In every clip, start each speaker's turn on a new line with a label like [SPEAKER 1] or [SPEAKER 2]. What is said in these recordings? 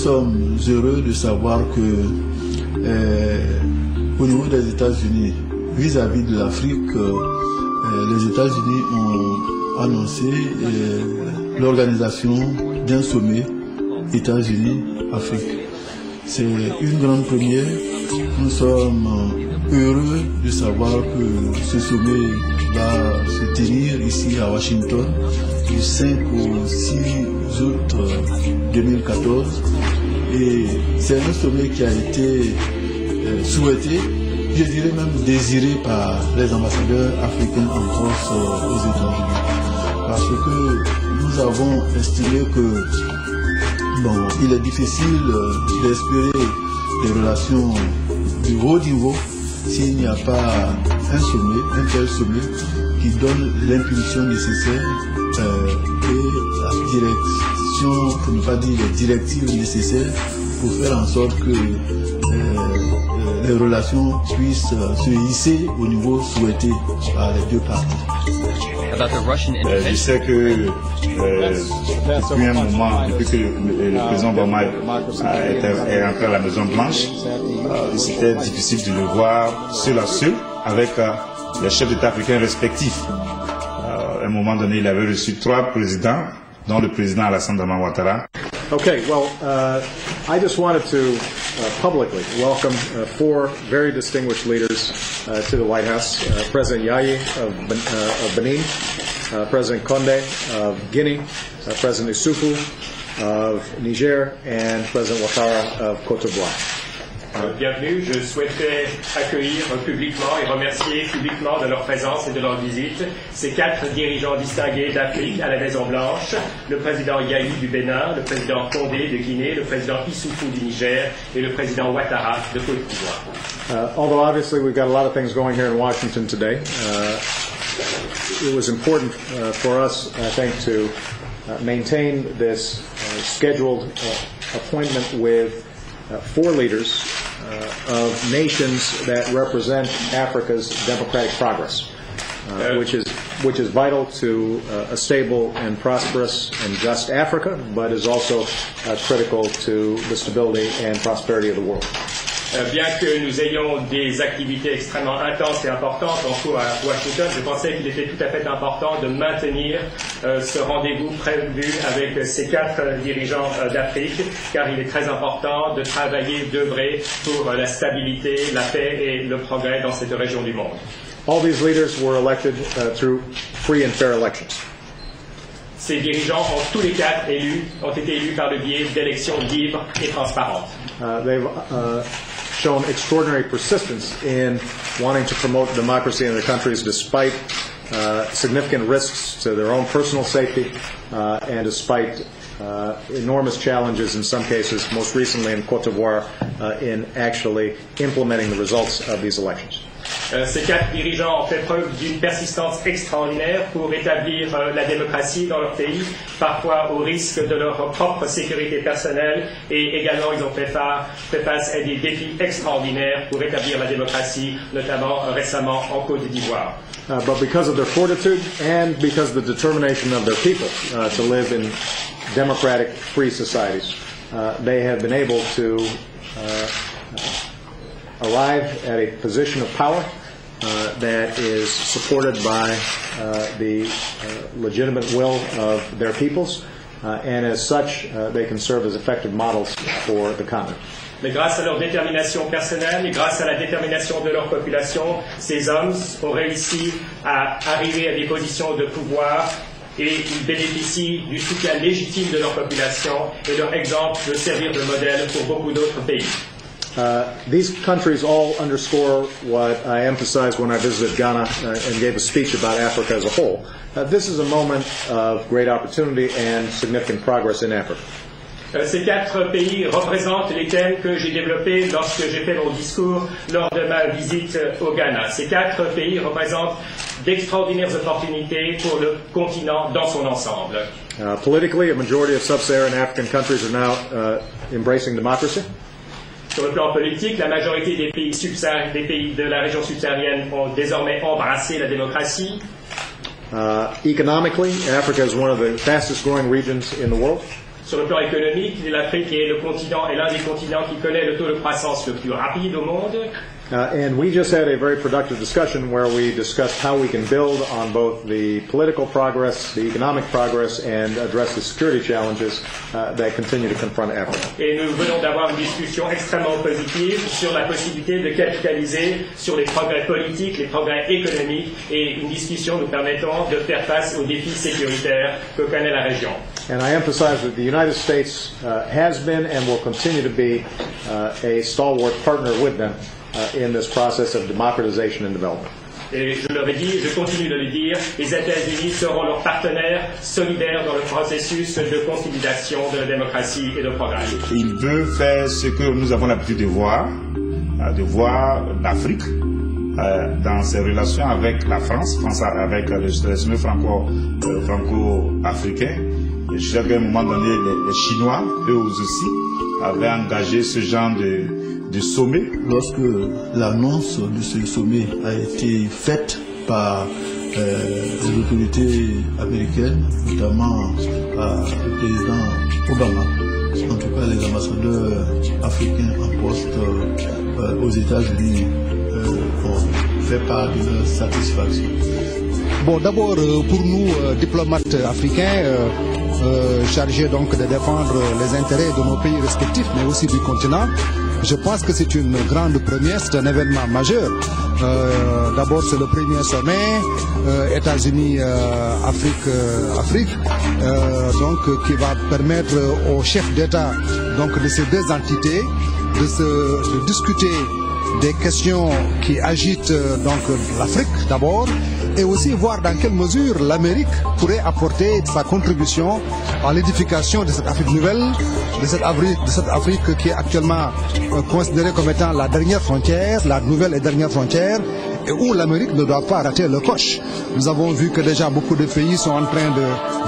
[SPEAKER 1] sommes heureux de savoir que au niveau des États-Unis, vis-à-vis de l'Afrique, les États-Unis ont annoncé l'organisation d'un sommet États-Unis-Afrique. C'est une grande première. Nous sommes heureux de savoir que ce sommet va se tenir ici à Washington du 5 au 6 août 2014. Et c'est un sommet qui a été souhaité, je dirais même désiré par les ambassadeurs africains en France aux États-Unis. Parce que nous avons estimé que il est difficile d'espérer des relations de haut niveau s'il n'y a pas un tel sommet qui donne l'impulsion nécessaire et la direction, pour ne pas dire les directives nécessaires pour faire en sorte que les relations puissent se hisser au niveau souhaité par les deux parties.
[SPEAKER 2] Je sais que depuis un moment, depuis que le président Obama est rentré à la Maison Blanche, c'était difficile de le voir seul à seul avec les chefs d'État africains respectifs. À un moment donné, il avait reçu 3 présidents, dont le président Alassane Dramane Ouattara.
[SPEAKER 3] Okay, well, I just wanted to publicly welcome 4 very distinguished leaders to the White House. President Yayi of Benin, President Condé of Guinea, President Issoufou of Niger, and President Ouattara of Côte d'Ivoire.
[SPEAKER 4] Bienvenue, je souhaitais accueillir publiquement et remercier publiquement de leur présence et de leur visite ces 4 dirigeants distingués d'Afrique à la Maison Blanche, le président Yayi du Bénin, le président Condé de Guinée, le président Issoufou du Niger et le président Ouattara de Côte d'Ivoire.
[SPEAKER 3] Although obviously we've got a lot of things going here in Washington today, it was important for us, I think, to maintain this scheduled appointment with 4 leaders of nations that represent Africa's democratic progress, which is vital to a stable and prosperous and just Africa, but is also critical to the stability and prosperity of the world.
[SPEAKER 4] Bien que nous ayons des activités extrêmement intenses et importantes en cours à Washington, je pensais qu'il était tout à fait important de maintenir ce rendez-vous prévu avec ces 4 dirigeants d'Afrique, car il est très important de travailler, d'œuvrer pour la stabilité, la paix et le progrès dans cette région du monde.
[SPEAKER 3] All these leaders were elected through free and fair elections.
[SPEAKER 4] Ces dirigeants tous les 4 ont été élus par le biais d'élections libres et transparentes.
[SPEAKER 3] They've shown extraordinary persistence in wanting to promote democracy in their countries despite significant risks to their own personal safety and despite enormous challenges in some cases, most recently in Côte d'Ivoire, in actually implementing the results of these elections.
[SPEAKER 4] Ces 4 dirigeants ont fait preuve d'une persistance extraordinaire pour établir la démocratie dans leur pays, parfois au risque de leur propre sécurité personnelle, et également ils ont fait face à des défis extraordinaires pour établir la démocratie, notamment récemment en Côte d'Ivoire.
[SPEAKER 3] But because of their fortitude and because of the determination of their people to live in democratic, free societies, they have been able to arrive at a position of power that is supported by the legitimate will of their peoples, and as such, they can serve as effective models for the continent.
[SPEAKER 4] Mais grâce à leur détermination personnelle et grâce à la détermination de leur population, ces hommes ont réussi à arriver à des positions de pouvoir et ils bénéficient du soutien légitime de leur population et leur exemple peut servir de modèle pour beaucoup d'autres pays.
[SPEAKER 3] These countries all underscore what I emphasized when I visited Ghana and gave a speech about Africa as a whole. This is a moment of great opportunity and significant progress in Africa.
[SPEAKER 4] Ces 4 pays représentent les thèmes que j'ai développés lorsque j'ai fait mon discours lors de ma visite au Ghana. Ces 4 pays représentent d'extraordinaires opportunités pour le continent dans son ensemble.
[SPEAKER 3] Politically, a majority of sub-Saharan African countries are now embracing democracy.
[SPEAKER 4] Sur le plan politique, la majorité des pays de la région subsaharienne ont désormais embrassé la démocratie.
[SPEAKER 3] Economically, Africa is one of the fastest growing regions in the world.
[SPEAKER 4] Sur le plan économique, l'Afrique est l'un des continents qui connaît le taux de croissance le plus rapide au monde.
[SPEAKER 3] And we just had a very productive discussion where we discussed how we can build on both the political progress, the economic progress, and address the security challenges that continue to confront Africa.
[SPEAKER 4] Et nous venons d'avoir une discussion extrêmement positive sur la possibilité de capitaliser sur les progrès politiques, les progrès économiques, et une discussion nous permettant de faire face aux défis sécuritaires que connaît la région.
[SPEAKER 3] And I emphasize that the United States has been and will continue to be a stalwart partner with them in this process of democratization and development.
[SPEAKER 4] Et je leur ai dit, je continue de le dire, les États-Unis seront leurs partenaires solidaires dans le processus de consolidation de la démocratie et de progrès.
[SPEAKER 2] Il veut faire ce que nous avons l'habitude de voir l'Afrique dans ses relations avec la France, avec le sommet franco-africain. Je sais qu'à un moment donné, les Chinois, eux aussi, avaient engagé ce genre de sommet.
[SPEAKER 1] Lorsque l'annonce de ce sommet a été faite par les autorités américaines, notamment le président Obama, en tout cas les ambassadeurs africains en poste aux États-Unis ont fait part de leur satisfaction.
[SPEAKER 5] Bon, d'abord, pour nous, diplomates africains, chargés donc de défendre les intérêts de nos pays respectifs, mais aussi du continent, je pense que c'est une grande première, c'est un événement majeur. D'abord, c'est le premier sommet États-Unis-Afrique, donc qui va permettre aux chefs d'État donc de ces deux entités de discuter des questions qui agitent donc l'Afrique d'abord, et aussi voir dans quelle mesure l'Amérique pourrait apporter sa contribution à l'édification de cette Afrique nouvelle, de cette Afrique qui est actuellement considérée comme étant la dernière frontière, la nouvelle et dernière frontière, et où l'Amérique ne doit pas rater le coche. Nous avons vu que déjà beaucoup de pays sont en train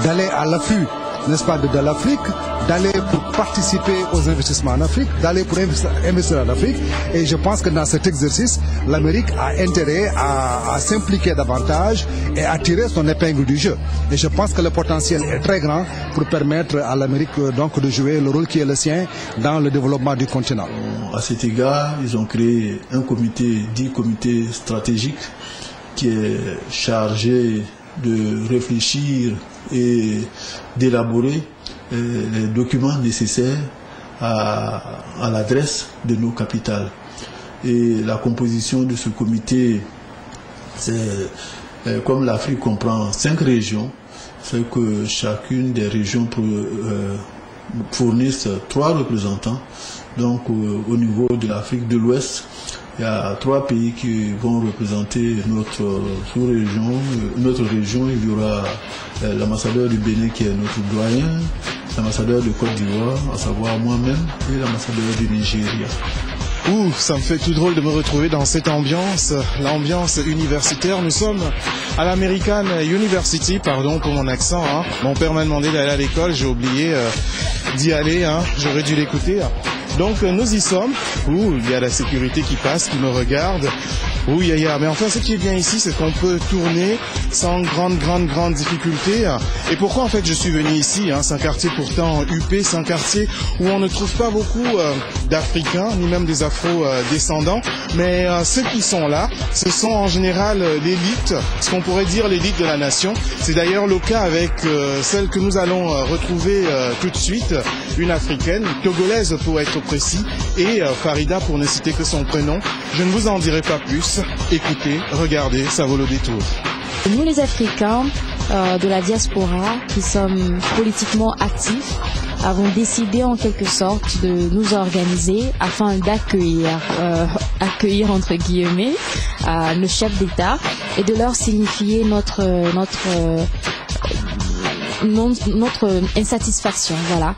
[SPEAKER 5] d'aller à l'affût, n'est-ce pas, de l'Afrique, d'aller pour participer aux investissements en Afrique, d'aller pour investir en Afrique. Et je pense que dans cet exercice, l'Amérique a intérêt à s'impliquer davantage et à tirer son épingle du jeu. Et je pense que le potentiel est très grand pour permettre à l'Amérique donc de jouer le rôle qui est le sien dans le développement du continent.
[SPEAKER 1] À cet égard, ils ont créé un comité, dit comité stratégique, qui est chargé de réfléchir et d'élaborer les documents nécessaires à l'adresse de nos capitales. Et la composition de ce comité, c'est comme l'Afrique comprend 5 régions, c'est que chacune des régions fournisse 3 représentants. Donc au niveau de l'Afrique de l'Ouest, il y a 3 pays qui vont représenter notre sous-région. Notre région, il y aura l'ambassadeur du Bénin qui est notre doyen, l'ambassadeur de Côte d'Ivoire, à savoir moi-même, et l'ambassadeur du Nigeria.
[SPEAKER 6] Ouh, ça me fait tout drôle de me retrouver dans cette ambiance, l'ambiance universitaire. Nous sommes à l'American University, pardon pour mon accent. Mon père m'a demandé d'aller à l'école, j'ai oublié d'y aller, j'aurais dû l'écouter. Donc nous y sommes, où il y a la sécurité qui passe, qui me regarde. Oui, mais enfin ce qui est bien ici, c'est qu'on peut tourner sans grande difficulté. Et pourquoi en fait je suis venu ici, c'est un quartier pourtant huppé, c'est un quartier où on ne trouve pas beaucoup d'Africains, ni même des Afro-descendants, mais ceux qui sont là, ce sont en général l'élite, ce qu'on pourrait dire l'élite de la nation. C'est d'ailleurs le cas avec celle que nous allons retrouver tout de suite, une africaine, togolaise pour être précis, et Farida pour ne citer que son prénom. Je ne vous en dirai pas plus. Écoutez, regardez, ça vaut le détour.
[SPEAKER 7] Nous les Africains de la diaspora qui sommes politiquement actifs avons décidé en quelque sorte de nous organiser afin d'accueillir entre guillemets nos chefs d'État et de leur signifier notre insatisfaction, voilà,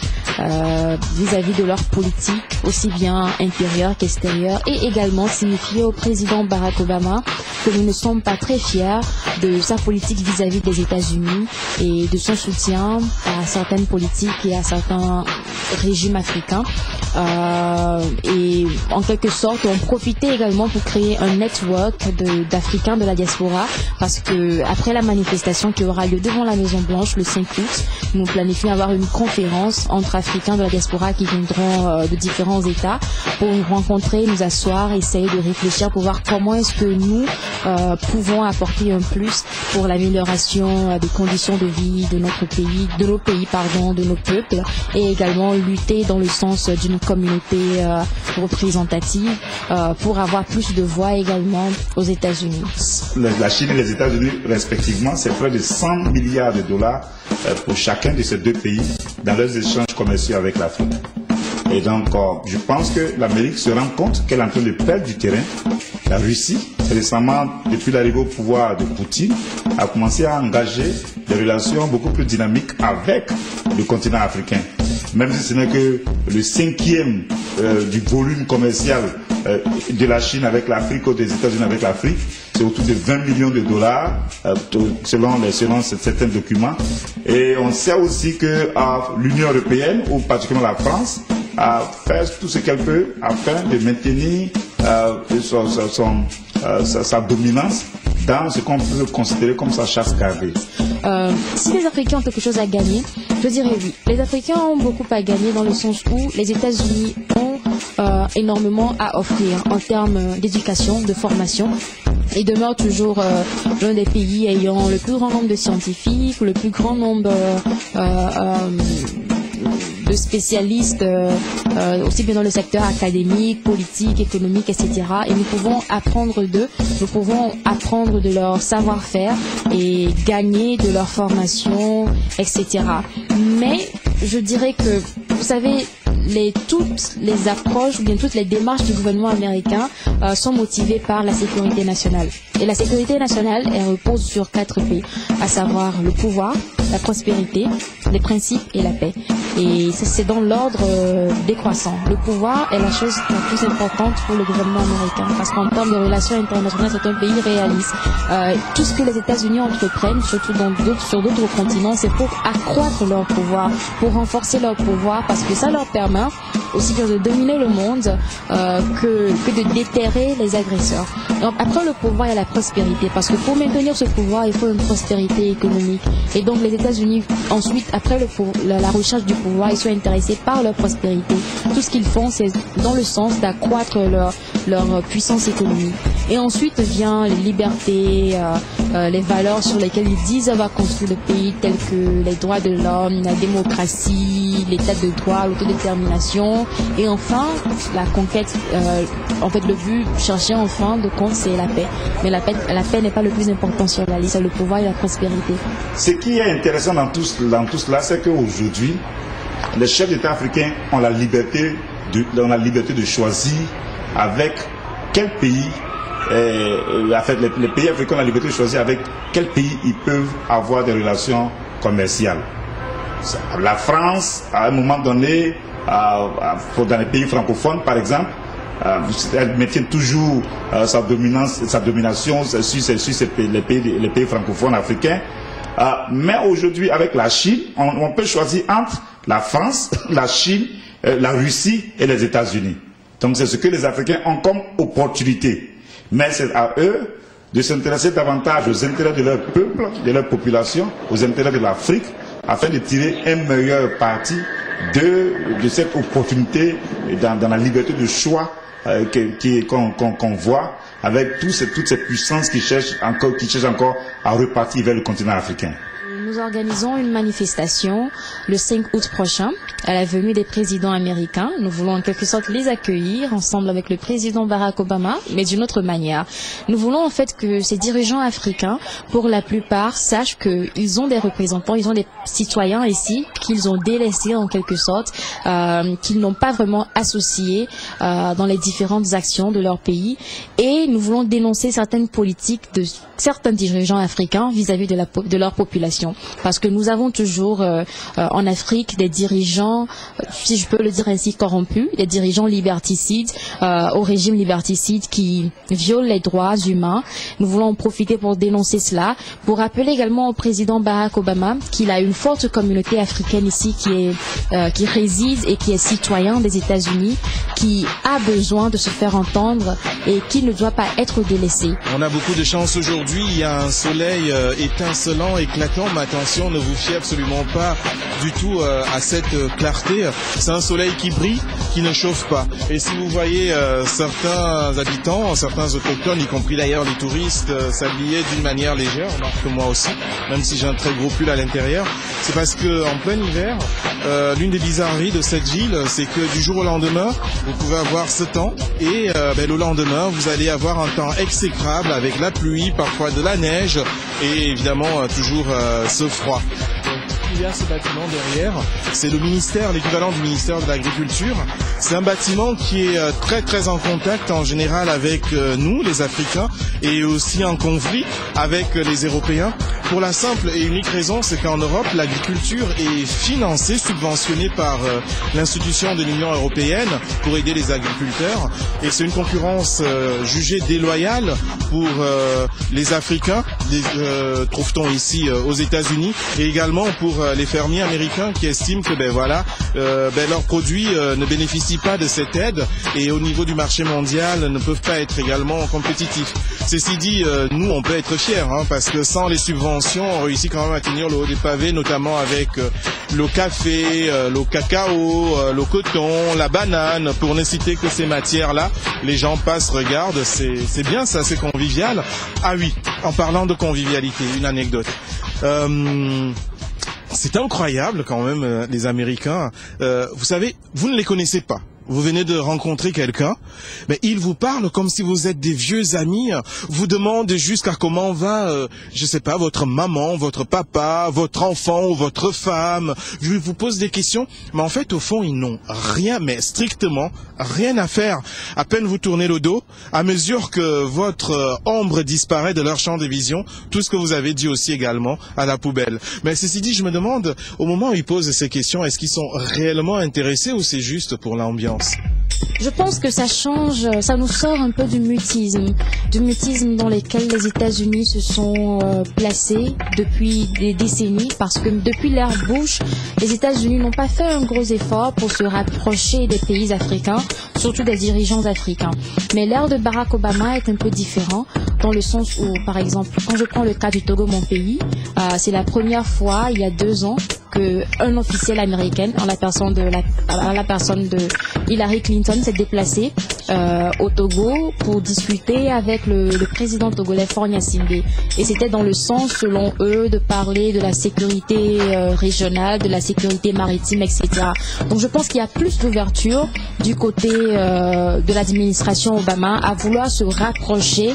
[SPEAKER 7] vis-à-vis de leur politique, aussi bien intérieure qu'extérieure, et également signifier au président Barack Obama que nous ne sommes pas très fiers de sa politique vis-à-vis des États-Unis et de son soutien à certaines politiques et à certains régimes africains. et en quelque sorte ont profité également pour créer un network d'Africains de la diaspora, parce que après la manifestation qui aura lieu devant la Maison Blanche le 5 août, nous planifions avoir une conférence entre Africains de la diaspora qui viendront de différents États pour nous rencontrer, nous asseoir, essayer de réfléchir pour voir comment est-ce que nous pouvons apporter un plus pour l'amélioration des conditions de vie de notre pays, de nos pays, de nos peuples, et également lutter dans le sens d'une communauté représentative pour avoir plus de voix également aux États-Unis.
[SPEAKER 2] La Chine et les États-Unis respectivement, c'est près de 100 milliards de dollars pour chacun de ces deux pays dans leurs échanges commerciaux avec l'Afrique. Et donc, je pense que l'Amérique se rend compte qu'elle est en train de perdre du terrain. La Russie, récemment, depuis l'arrivée au pouvoir de Poutine, a commencé à engager des relations beaucoup plus dynamiques avec le continent africain. Même si ce n'est que le 5e du volume commercial de la Chine avec l'Afrique ou des États-Unis avec l'Afrique, c'est autour de 20 millions de dollars selon certains documents. Et on sait aussi que l'Union européenne, ou particulièrement la France, a fait tout ce qu'elle peut afin de maintenir sa dominance dans ce qu'on peut considérer comme sa chasse gardée.
[SPEAKER 7] Si les Africains ont quelque chose à gagner, je dirais oui. Les Africains ont beaucoup à gagner dans le sens où les États-Unis ont énormément à offrir en termes d'éducation, de formation. Ils demeurent toujours l'un des pays ayant le plus grand nombre de scientifiques, le plus grand nombre de spécialistes aussi bien dans le secteur académique, politique, économique, etc. Et nous pouvons apprendre d'eux, nous pouvons apprendre de leur savoir-faire et gagner de leur formation, etc. Mais je dirais que, vous savez, toutes les approches ou bien toutes les démarches du gouvernement américain sont motivées par la sécurité nationale. Et la sécurité nationale, elle repose sur 4 P, à savoir le pouvoir, la prospérité, les principes et la paix. Et c'est dans l'ordre décroissant. Le pouvoir est la chose la plus importante pour le gouvernement américain, parce qu'en termes de relations internationales, c'est un pays réaliste. Tout ce que les États-Unis entreprennent, surtout sur d'autres continents, c'est pour accroître leur pouvoir, pour renforcer leur pouvoir, parce que ça leur permet aussi bien de dominer le monde que de déterrer les agresseurs. Donc après le pouvoir, il y a la prospérité, parce que pour maintenir ce pouvoir, il faut une prospérité économique. Et donc les États-Unis, ensuite, après la recherche du pouvoir, ils sont intéressés par leur prospérité. Tout ce qu'ils font, c'est dans le sens d'accroître leur puissance économique. Et ensuite vient les libertés, les valeurs sur lesquelles ils disent avoir construit le pays, telles que les droits de l'homme, la démocratie, l'état de droit, l'autodétermination. Et enfin, la conquête, en fait, le but cherché en fin de compte, c'est la paix. Mais la paix n'est pas le plus important sur la liste, c'est le pouvoir et la prospérité.
[SPEAKER 2] Ce qui est intéressant dans tout cela, c'est qu'aujourd'hui, les chefs d'État africains ont la liberté de choisir avec quel pays, les pays africains ont la liberté de choisir avec quel pays ils peuvent avoir des relations commerciales. La France, à un moment donné, dans les pays francophones par exemple, elle maintient toujours sa domination sur les pays francophones africains. Mais aujourd'hui, avec la Chine, on peut choisir entre la France, la Chine, la Russie et les États-Unis. Donc c'est ce que les Africains ont comme opportunité. Mais c'est à eux de s'intéresser davantage aux intérêts de leur peuple, de leur population, aux intérêts de l'Afrique, afin de tirer un meilleur parti de cette opportunité dans la liberté de choix qu'on voit, avec toutes ces puissances qui cherchent encore à repartir vers le continent africain.
[SPEAKER 7] Nous organisons une manifestation le 5 août prochain à la venue des présidents américains. Nous voulons en quelque sorte les accueillir ensemble avec le président Barack Obama, mais d'une autre manière. Nous voulons en fait que ces dirigeants africains, pour la plupart, sachent qu'ils ont des représentants, ils ont des citoyens ici qu'ils ont délaissés en quelque sorte, qu'ils n'ont pas vraiment associés dans les différentes actions de leur pays. Et nous voulons dénoncer certaines politiques de certains dirigeants africains vis-à-vis de leur population. parce que nous avons toujours en Afrique des dirigeants, si je peux le dire ainsi, corrompus, des dirigeants liberticides, au régime liberticide qui violent les droits humains. Nous voulons en profiter pour dénoncer cela, pour rappeler également au président Barack Obama qu'il a une forte communauté africaine ici qui réside et qui est citoyen des États-Unis, qui a besoin de se faire entendre et qui ne doit pas être délaissé.
[SPEAKER 6] On a beaucoup de chance aujourd'hui, il y a un soleil étincelant, éclatant, mais attention, ne vous fiez absolument pas du tout à cette clarté. C'est un soleil qui brille, qui ne chauffe pas. Et si vous voyez certains habitants, certains autochtones, y compris d'ailleurs les touristes, s'habiller d'une manière légère, remarque que moi aussi, même si j'ai un très gros pull à l'intérieur, c'est parce que en plein hiver, l'une des bizarreries de cette ville, c'est que du jour au lendemain, vous pouvez avoir ce temps et le lendemain, vous allez avoir un temps exécrable avec la pluie, parfois de la neige et évidemment toujours ce froid. Il y a ce bâtiment derrière, c'est le ministère, l'équivalent du ministère de l'Agriculture. C'est un bâtiment qui est très très en contact en général avec nous, les Africains, et aussi en conflit avec les Européens. Pour la simple et unique raison, c'est qu'en Europe, l'agriculture est financée, subventionnée par l'institution de l'Union européenne pour aider les agriculteurs. Et c'est une concurrence jugée déloyale pour les Africains, trouve-t-on ici aux États-Unis, et également pour les fermiers américains qui estiment que leurs produits ne bénéficient pas de cette aide et au niveau du marché mondial ne peuvent pas être également compétitifs. Ceci dit, nous on peut être fiers parce que sans les subventions, on réussit quand même à tenir le haut des pavés, notamment avec le café, le cacao, le coton, la banane, pour ne citer que ces matières-là. Les gens passent, regardent, c'est bien ça, c'est convivial. Ah oui, en parlant de convivialité, une anecdote. C'est incroyable quand même, les Américains. Vous savez, vous ne les connaissez pas. Vous venez de rencontrer quelqu'un, mais il vous parle comme si vous êtes des vieux amis, vous demande jusqu'à comment va, je sais pas, votre maman, votre papa, votre enfant ou votre femme. Je vous pose des questions, mais en fait, au fond, ils n'ont rien, mais strictement rien à faire. À peine vous tournez le dos, à mesure que votre ombre disparaît de leur champ de vision, tout ce que vous avez dit aussi également à la poubelle. Mais ceci dit, je me demande, au moment où ils posent ces questions, est-ce qu'ils sont réellement intéressés ou c'est juste pour l'ambiance ?
[SPEAKER 7] Je pense que ça change, ça nous sort un peu du mutisme dans lequel les États-Unis se sont placés depuis des décennies, parce que depuis l'ère Bush, les États-Unis n'ont pas fait un gros effort pour se rapprocher des pays africains, surtout des dirigeants africains. Mais l'ère de Barack Obama est un peu différent, dans le sens où, par exemple, quand je prends le cas du Togo, mon pays, c'est la première fois, il y a 2 ans, qu'un officiel américain, en la personne de Hillary Clinton, s'est déplacé au Togo pour discuter avec le président togolais Faure Gnassingbé. Et c'était dans le sens, selon eux, de parler de la sécurité régionale, de la sécurité maritime, etc. Donc je pense qu'il y a plus d'ouverture du côté de l'administration Obama à vouloir se rapprocher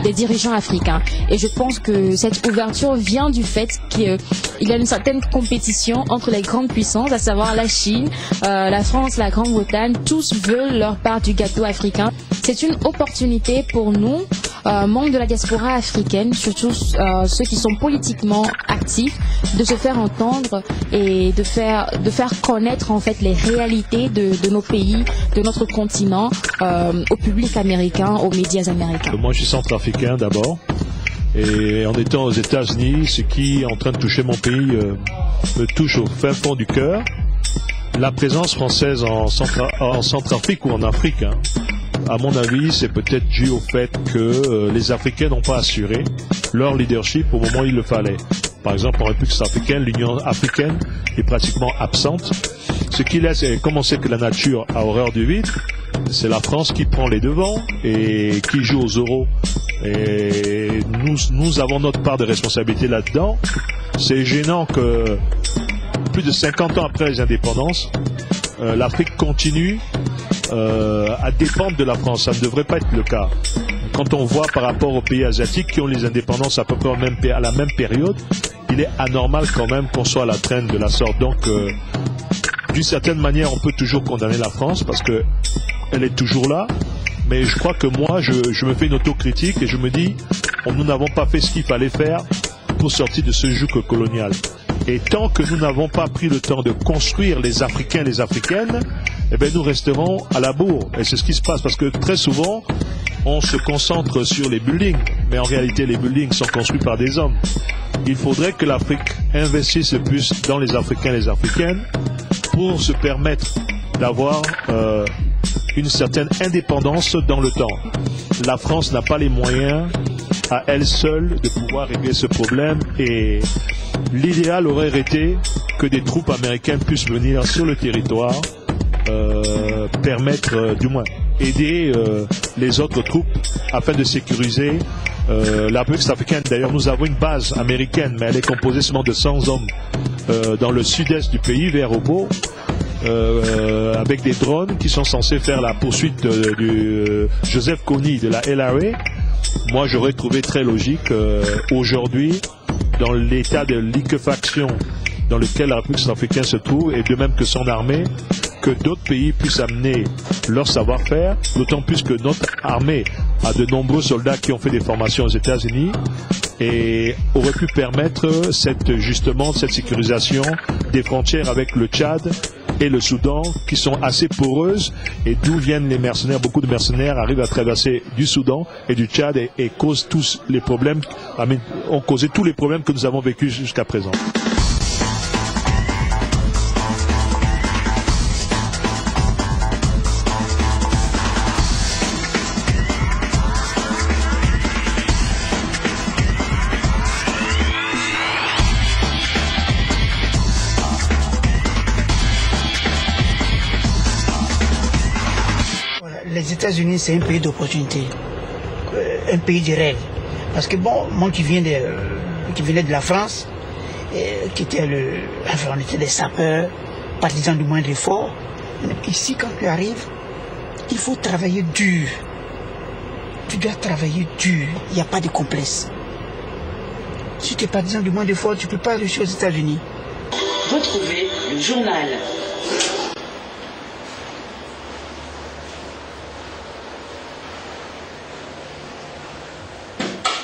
[SPEAKER 7] des dirigeants africains. Et je pense que cette ouverture vient du fait qu'il y a une certaine compétition entre les grandes puissances, à savoir la Chine, la France, la Grande-Bretagne. Tous veulent leur part du gâteau africain. C'est une opportunité pour nous, membres de la diaspora africaine, surtout ceux qui sont politiquement actifs, de se faire entendre et de faire connaître en fait les réalités de nos pays, de notre continent, au public américain, aux médias américains.
[SPEAKER 8] Moi, je suis centrafricain d'abord, et en étant aux États-Unis, ce qui est en train de toucher mon pays me touche au fin fond du cœur. La présence française en Centrafrique ou en Afrique, à mon avis, c'est peut-être dû au fait que les Africains n'ont pas assuré leur leadership au moment où il le fallait. Par exemple, en République centrafricaine, l'Union africaine est pratiquement absente. Ce qui laisse, comme on sait que la nature a horreur du vide, c'est la France qui prend les devants et qui joue aux euros. Et nous avons notre part de responsabilité là-dedans. C'est gênant que plus de 50 ans après les indépendances, l'Afrique continue à dépendre de la France. Ça ne devrait pas être le cas. Quand on voit par rapport aux pays asiatiques qui ont les indépendances à peu près à la même période, il est anormal quand même qu'on soit à la traîne de la sorte. Donc, d'une certaine manière, on peut toujours condamner la France parce que elle est toujours là. Mais je crois que moi, je me fais une autocritique et je me dis, nous n'avons pas fait ce qu'il fallait faire pour sortir de ce joug colonial. Et tant que nous n'avons pas pris le temps de construire les Africains et les Africaines, eh bien nous resterons à la bourre. Et c'est ce qui se passe, parce que très souvent, on se concentre sur les buildings, mais en réalité, les buildings sont construits par des hommes. Il faudrait que l'Afrique investisse plus dans les Africains et les Africaines pour se permettre d'avoir une certaine indépendance dans le temps. La France n'a pas les moyens à elle seule de pouvoir régler ce problème, et l'idéal aurait été que des troupes américaines puissent venir sur le territoire, permettre, du moins, aider les autres troupes afin de sécuriser la République africaine. D'ailleurs, nous avons une base américaine, mais elle est composée seulement de 100 hommes dans le sud-est du pays, vers Obo, avec des drones qui sont censés faire la poursuite du Joseph Kony de la LRA. Moi, j'aurais trouvé très logique aujourd'hui, dans l'état de liquéfaction dans lequel la République centrafricaine se trouve, et de même que son armée, que d'autres pays puissent amener leur savoir-faire, d'autant plus que notre armée a de nombreux soldats qui ont fait des formations aux États-Unis et aurait pu permettre justement cette sécurisation des frontières avec le Tchad et le Soudan, qui sont assez poreuses, et d'où viennent les mercenaires. Beaucoup de mercenaires arrivent à traverser du Soudan et du Tchad et causent tous les problèmes, ont causé tous les problèmes que nous avons vécus jusqu'à présent.
[SPEAKER 9] Les États-Unis, c'est un pays d'opportunité, un pays de rêve. Parce que bon, moi qui venais de la France, qui était on était des sapeurs, partisans du moindre effort. Ici, quand tu arrives, il faut travailler dur. Tu dois travailler dur, il n'y a pas de complexe. Si tu es partisan du moindre effort, tu ne peux pas réussir aux États-Unis.
[SPEAKER 10] Retrouvez le journal.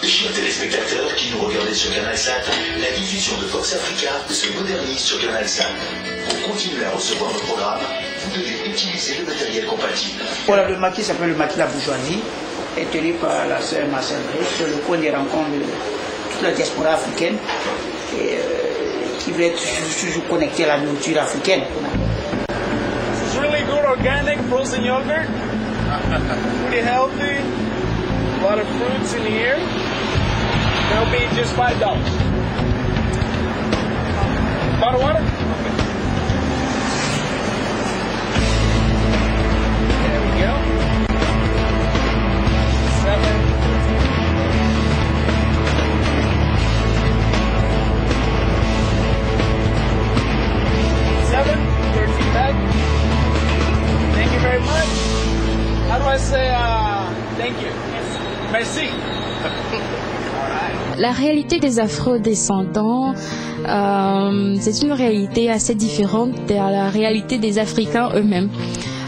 [SPEAKER 11] Chers téléspectateurs qui nous regardez sur CanalSat, la diffusion de Fox Africa se modernise sur CanalSat. Pour continuer à recevoir nos programmes, vous devez utiliser le matériel compatible.
[SPEAKER 9] Voilà, le maquis s'appelle le maquis La Bourgeoisie, est tenu par la sœur Marcel Bré, sur le coin des rencontres de toute la diaspora africaine, et qui veut être toujours connecté à la nourriture africaine.
[SPEAKER 12] It's really good organic frozen yogurt, pretty healthy, a lot of fruits in here. That'll be just $5. Bottle of water? There we go. 7. 13 bag. Thank you very much. How do I say thank you? Merci.
[SPEAKER 7] La réalité des Afro-descendants, c'est une réalité assez différente de la réalité des Africains eux-mêmes.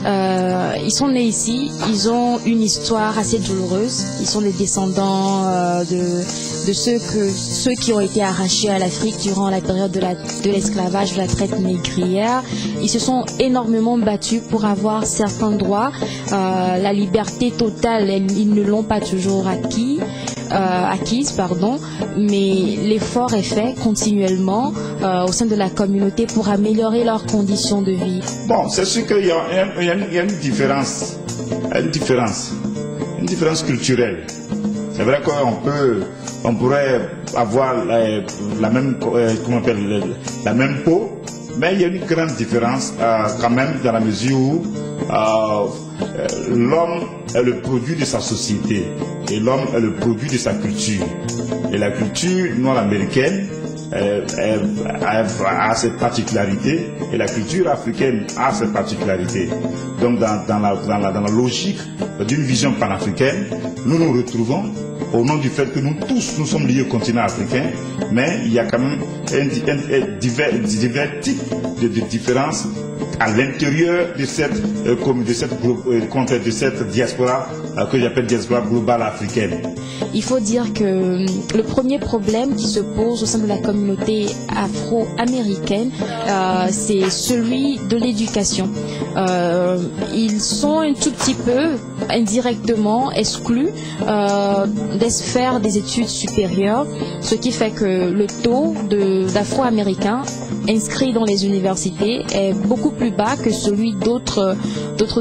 [SPEAKER 7] Ils sont nés ici, ils ont une histoire assez douloureuse. Ils sont les descendants de ceux qui ont été arrachés à l'Afrique durant la période de l'esclavage, de la traite négrière. Ils se sont énormément battus pour avoir certains droits. La liberté totale, ils ne l'ont pas toujours acquise, mais l'effort est fait continuellement au sein de la communauté pour améliorer leurs conditions de vie.
[SPEAKER 2] Bon, c'est sûr qu'il y a une différence culturelle. C'est vrai qu'on pourrait avoir la même peau, mais il y a une grande différence quand même, dans la mesure où l'homme est le produit de sa société et l'homme est le produit de sa culture. Et la culture nord-américaine a cette particularité, et la culture africaine a cette particularité. Donc dans la logique d'une vision panafricaine, nous nous retrouvons au nom du fait que nous tous nous sommes liés au continent africain, mais il y a quand même divers types de différences à l'intérieur de cette diaspora que j'appelle diaspora globale africaine.
[SPEAKER 7] Il faut dire que le premier problème qui se pose au sein de la communauté afro-américaine, c'est celui de l'éducation. Ils sont un tout petit peu indirectement exclus des sphères des études supérieures, ce qui fait que le taux d'afro-américains inscrits dans les universités est beaucoup plus bas que celui d'autres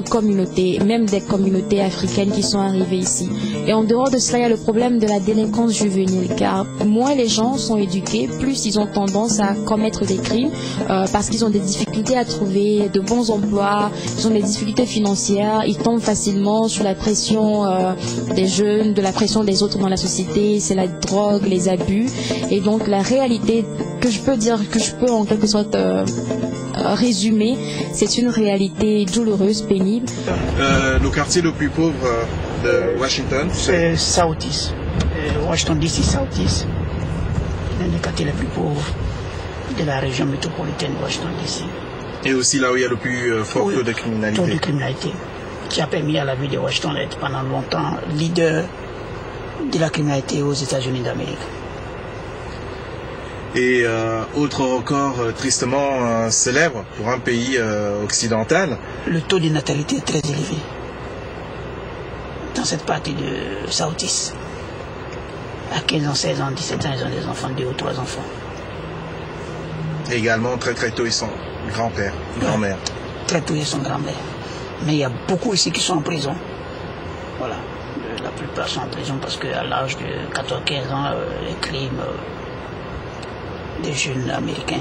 [SPEAKER 7] communautés, même des communautés africaines qui sont arrivées ici. Et en dehors de cela, il y a le problème de la délinquance juvénile, car moins les gens sont éduqués, plus ils ont tendance à commettre des crimes, parce qu'ils ont des difficultés à trouver de bons emplois, ils ont des difficultés financières, ils tombent facilement sous la pression des jeunes, de la pression des autres dans la société, c'est la drogue, les abus. Et donc la réalité que je peux en quelque sorte résumer, c'est une réalité douloureuse, pénible.
[SPEAKER 6] Le quartier le plus pauvre de Washington,
[SPEAKER 9] c'est Southeast. Washington DC, Southeast. L'un des quartiers les plus pauvres de la région métropolitaine de Washington DC.
[SPEAKER 6] Et aussi là où il y a le plus fort taux de criminalité.
[SPEAKER 9] Taux de criminalité, qui a permis à la ville de Washington d'être pendant longtemps leader de la criminalité aux États-Unis d'Amérique.
[SPEAKER 6] Et autre record tristement célèbre pour un pays occidental.
[SPEAKER 9] Le taux de natalité est très élevé dans cette partie de Southeast. À 15 ans, 16 ans, 17 ans, ils ont des enfants, 2 ou 3 enfants.
[SPEAKER 6] Et également, très tôt, ils sont grands-pères, grand-mères.
[SPEAKER 9] Très tôt, ils sont grands-mères. Mais il y a beaucoup ici qui sont en prison. Voilà. La plupart sont en prison parce qu'à l'âge de 14-15 ans, les crimes des jeunes américains.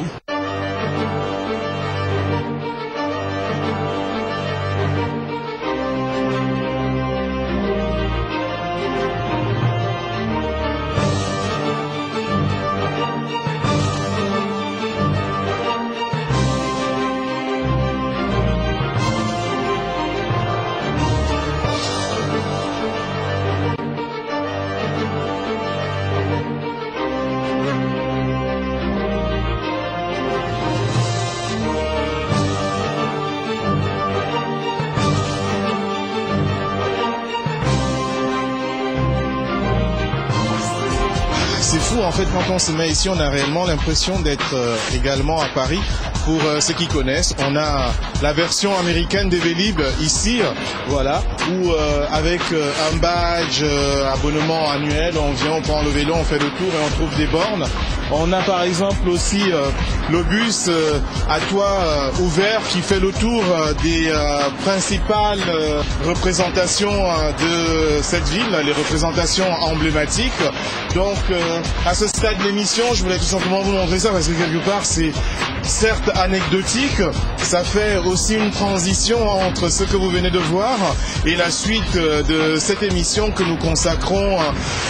[SPEAKER 6] C'est fou en fait, quand on se met ici, on a réellement l'impression d'être également à Paris. Pour ceux qui connaissent, on a la version américaine des Vélib ici, voilà, où avec un badge, abonnement annuel, on vient, on prend le vélo, on fait le tour et on trouve des bornes. On a par exemple aussi le bus à toit ouvert qui fait le tour des principales représentations de cette ville, les représentations emblématiques. Donc à ce stade de l'émission, je voulais tout simplement vous montrer ça parce que quelque part c'est certes anecdotique, ça fait aussi une transition entre ce que vous venez de voir et la suite de cette émission que nous consacrons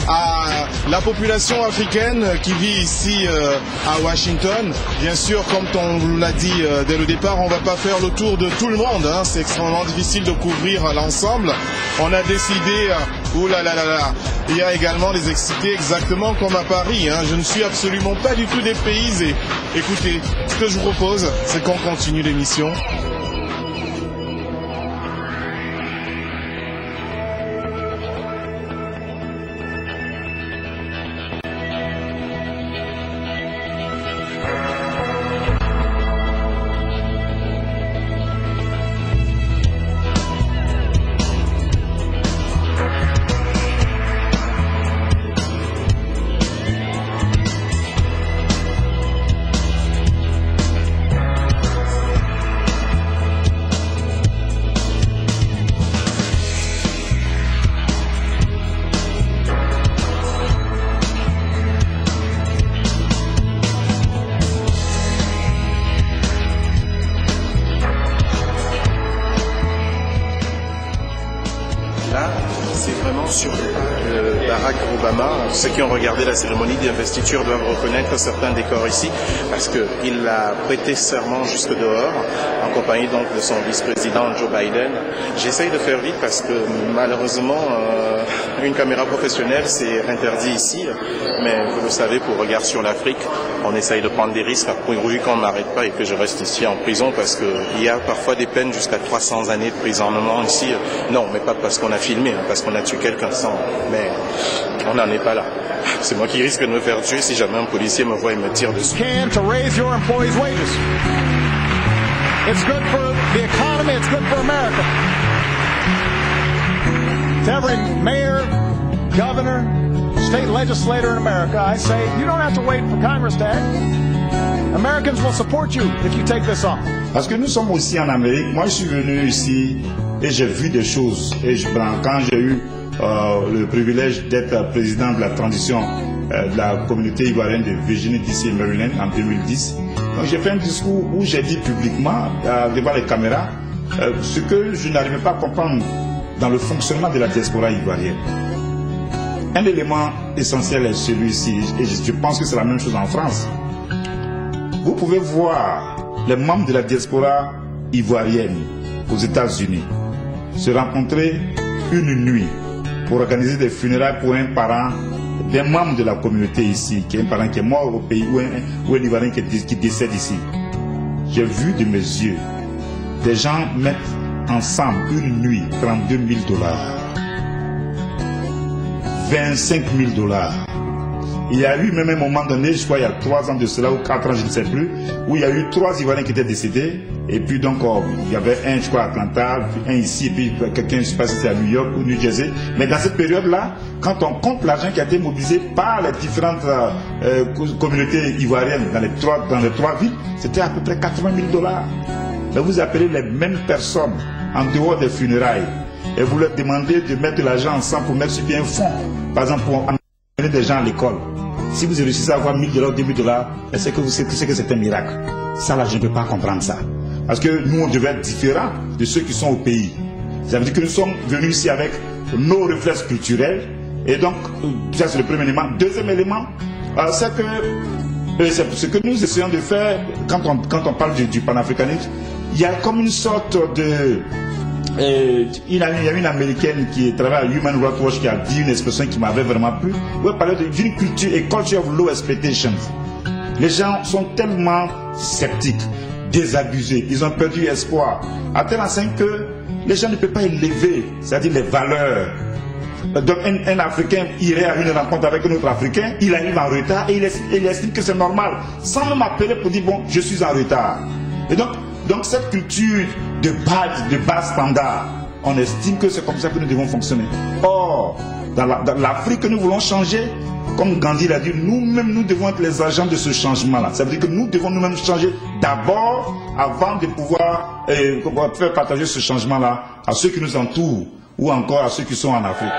[SPEAKER 6] à la population africaine qui vit ici à Washington. Bien sûr, comme on vous l'a dit dès le départ, on ne va pas faire le tour de tout le monde, hein. C'est extrêmement difficile de couvrir l'ensemble. On a décidé, il y a également des excités exactement comme à Paris, hein. Je ne suis absolument pas du tout dépaysé. Écoutez, ce que je vous propose, c'est qu'on continue l'émission. Barack Obama. Ceux qui ont regardé la cérémonie d'investiture doivent reconnaître certains décors ici parce qu'il a prêté serment jusque dehors en compagnie donc de son vice-président Joe Biden. J'essaye de faire vite parce que malheureusement une caméra professionnelle c'est interdit ici, mais vous le savez, pour Regard sur l'Afrique, on essaye de prendre des risques pourvu qu'on n'arrête pas et que je reste ici en prison parce qu'il y a parfois des peines jusqu'à 300 années de prisonnement ici. Non, mais pas parce qu'on a filmé, parce qu'on a tué quelqu'un sans, mais on n'en est pas là. C'est moi qui risque de me faire tuer si jamais un policier me voit et me tire dessus.
[SPEAKER 13] To raise your employees' wages. It's good for the economy, it's good for America. To every mayor, governor, state legislator in America, I say, you don't have to wait for Congress to act. Americans will support you if you take this on.
[SPEAKER 2] Parce que nous sommes aussi en Amérique. Moi, je suis venu ici et j'ai vu des choses. Et quand j'ai eu le privilège d'être président de la transition de la communauté ivoirienne de Virginie, D.C. et Maryland en 2010, donc j'ai fait un discours où j'ai dit publiquement, devant les caméras, ce que je n'arrivais pas à comprendre dans le fonctionnement de la diaspora ivoirienne. Un élément essentiel est celui-ci, et je pense que c'est la même chose en France. Vous pouvez voir les membres de la diaspora ivoirienne aux États-Unis se rencontrer une nuit pour organiser des funérailles pour un parent d'un membre de la communauté ici, qui est un parent qui est mort au pays ou un Ivoirien qui décède ici. J'ai vu de mes yeux des gens mettre ensemble une nuit 32 000 $, 25 000 $. Il y a eu même un moment donné, je crois il y a 3 ans de cela ou 4 ans, je ne sais plus, où il y a eu 3 Ivoiriens qui étaient décédés. Et puis donc il y avait un, je crois, à Atlanta, puis un ici, et puis quelqu'un, je ne sais pas si c'est à New York ou New Jersey. Mais dans cette période-là, quand on compte l'argent qui a été mobilisé par les différentes communautés ivoiriennes dans les 3 villes, c'était à peu près 80 000 $. Mais vous appelez les mêmes personnes en dehors des funérailles et vous leur demandez de mettre de l'argent ensemble pour mettre sur un fonds, par exemple pour amener des gens à l'école. Si vous réussissez à avoir 1 000 $, 2 000 $, est-ce que vous savez que c'est un miracle? Ça là, je ne peux pas comprendre ça. Parce que nous, on devait être différents de ceux qui sont au pays. Ça veut dire que nous sommes venus ici avec nos réflexes culturels. Et donc, ça c'est le premier élément. Deuxième élément, c'est que ce que nous essayons de faire, quand on parle du panafricanisme, il y a comme une sorte de... il y a une américaine qui travaille à Human Rights Watch qui a dit une expression qui m'avait vraiment plu. Où elle parlait d'une culture, a culture of low expectations. Les gens sont tellement sceptiques, désabusés, ils ont perdu espoir, à tel enseigne que les gens ne peuvent pas élever, c'est-à-dire les valeurs. Donc un Africain irait à une rencontre avec un autre Africain, il arrive en retard et il estime que c'est normal, sans même appeler pour dire bon, je suis en retard. Et donc cette culture de bas standard, on estime que c'est comme ça que nous devons fonctionner. Or, dans l'Afrique que nous voulons changer, comme Gandhi l'a dit, nous-mêmes nous devons être les agents de ce changement-là. Ça veut dire que nous devons nous-mêmes changer d'abord avant de pouvoir faire partager ce changement-là à ceux qui nous entourent ou encore à ceux qui sont en Afrique.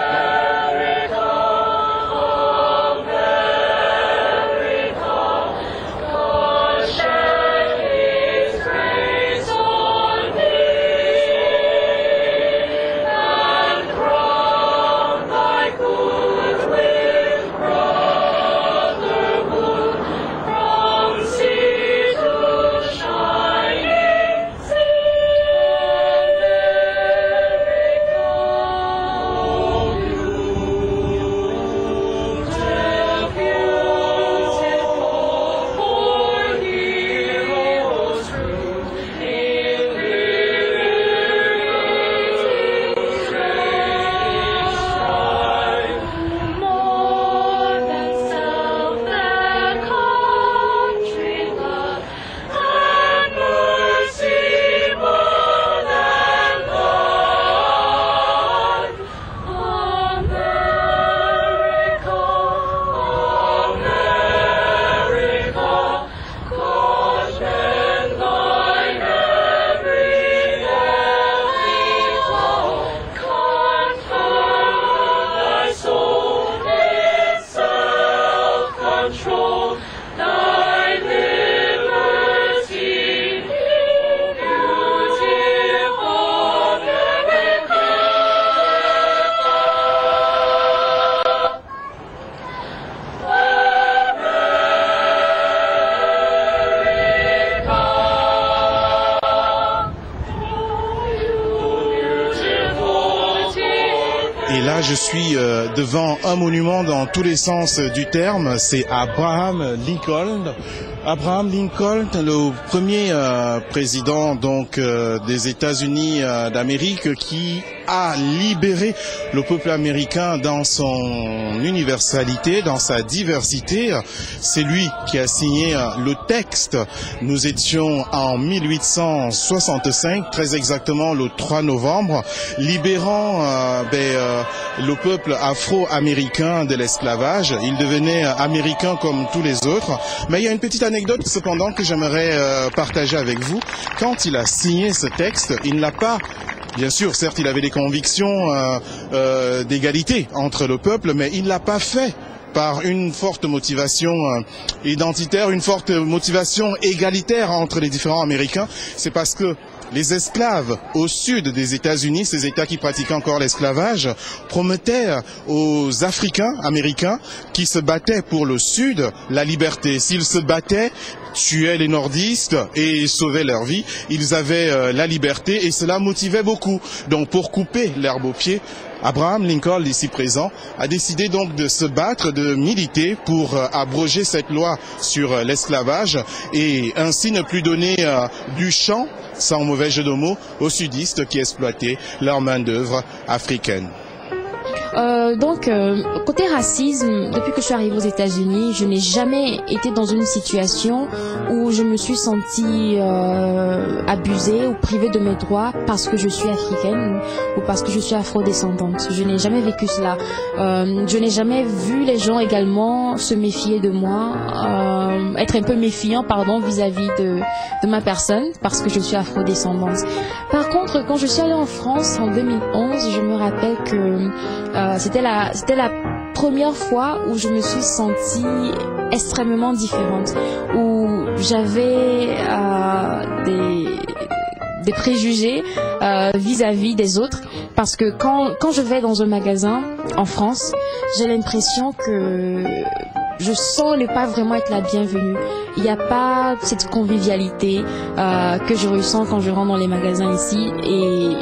[SPEAKER 6] Là, je suis devant un monument dans tous les sens du terme. C'est Abraham Lincoln. Abraham Lincoln, le premier président donc des États-Unis d'Amérique qui a libéré le peuple américain dans son universalité, dans sa diversité. C'est lui qui a signé le texte. Nous étions en 1865, très exactement le 3 novembre, libérant le peuple afro-américain de l'esclavage. Il devenait américain comme tous les autres. Mais il y a une petite anecdote cependant que j'aimerais partager avec vous. Quand il a signé ce texte, il ne l'a pas... Bien sûr, certes, il avait des convictions d'égalité entre le peuple, mais il ne l'a pas fait par une forte motivation identitaire, une forte motivation égalitaire entre les différents Américains. C'est parce que les esclaves au sud des États-Unis, ces États qui pratiquaient encore l'esclavage, promettaient aux Africains américains qui se battaient pour le sud la liberté. S'ils se battaient, tuaient les nordistes et sauvaient leur vie, ils avaient la liberté et cela motivait beaucoup. Donc pour couper l'herbe aux pieds, Abraham Lincoln, ici présent, a décidé donc de se battre, de militer pour abroger cette loi sur l'esclavage et ainsi ne plus donner du champ, sans mauvais jeu de mots, aux sudistes qui exploitaient leur main-d'œuvre africaine.
[SPEAKER 7] Côté racisme, depuis que je suis arrivée aux États-Unis, je n'ai jamais été dans une situation où je me suis sentie abusée ou privée de mes droits parce que je suis africaine ou parce que je suis afrodescendante. Je n'ai jamais vécu cela. Je n'ai jamais vu les gens également se méfier de moi, être un peu méfiant, vis-à-vis de ma personne parce que je suis afrodescendante. Par contre, quand je suis allée en France en 2011, je me rappelle que c'était la première fois où je me suis sentie extrêmement différente, où j'avais des préjugés vis-à-vis des autres, parce que quand je vais dans un magasin en France, j'ai l'impression que je sens ne pas vraiment être la bienvenue. Il n'y a pas cette convivialité que je ressens quand je rentre dans les magasins ici, et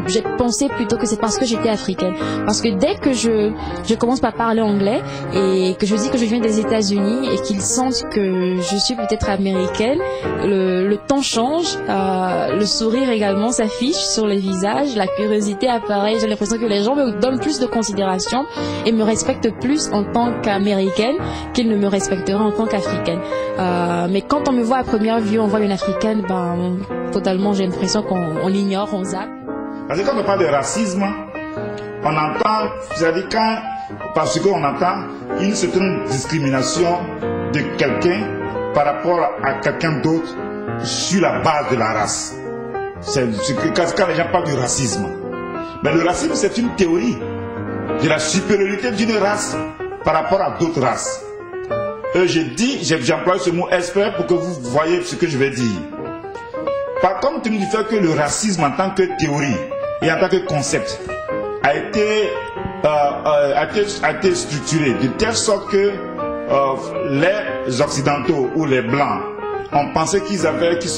[SPEAKER 7] j'ai pensé plutôt que c'est parce que j'étais africaine. Parce que dès que je commence par parler anglais et que je dis que je viens des États-Unis et qu'ils sentent que je suis peut-être américaine, le temps change, le sourire également s'affiche sur les visages, la curiosité apparaît. J'ai l'impression que les gens me donnent plus de considération et me respectent plus en tant qu'américaine qu'ils ne me respecteraient en tant qu'africaine. Mais quand on me voit à première vue, on voit une africaine, totalement j'ai l'impression qu'on l'ignore, on zappe.
[SPEAKER 2] Parce que quand on parle de racisme, on entend, c'est-à-dire parce qu'on entend une certaine discrimination de quelqu'un par rapport à quelqu'un d'autre sur la base de la race. C'est quand les gens parlent du racisme. Mais le racisme, c'est une théorie de la supériorité d'une race par rapport à d'autres races. J'emploie ce mot exprès pour que vous voyez ce que je vais dire. Par contre, tu me dis que le racisme en tant que théorie et en tant que concept a été structuré de telle sorte que les Occidentaux ou les Blancs ont pensé qu'ils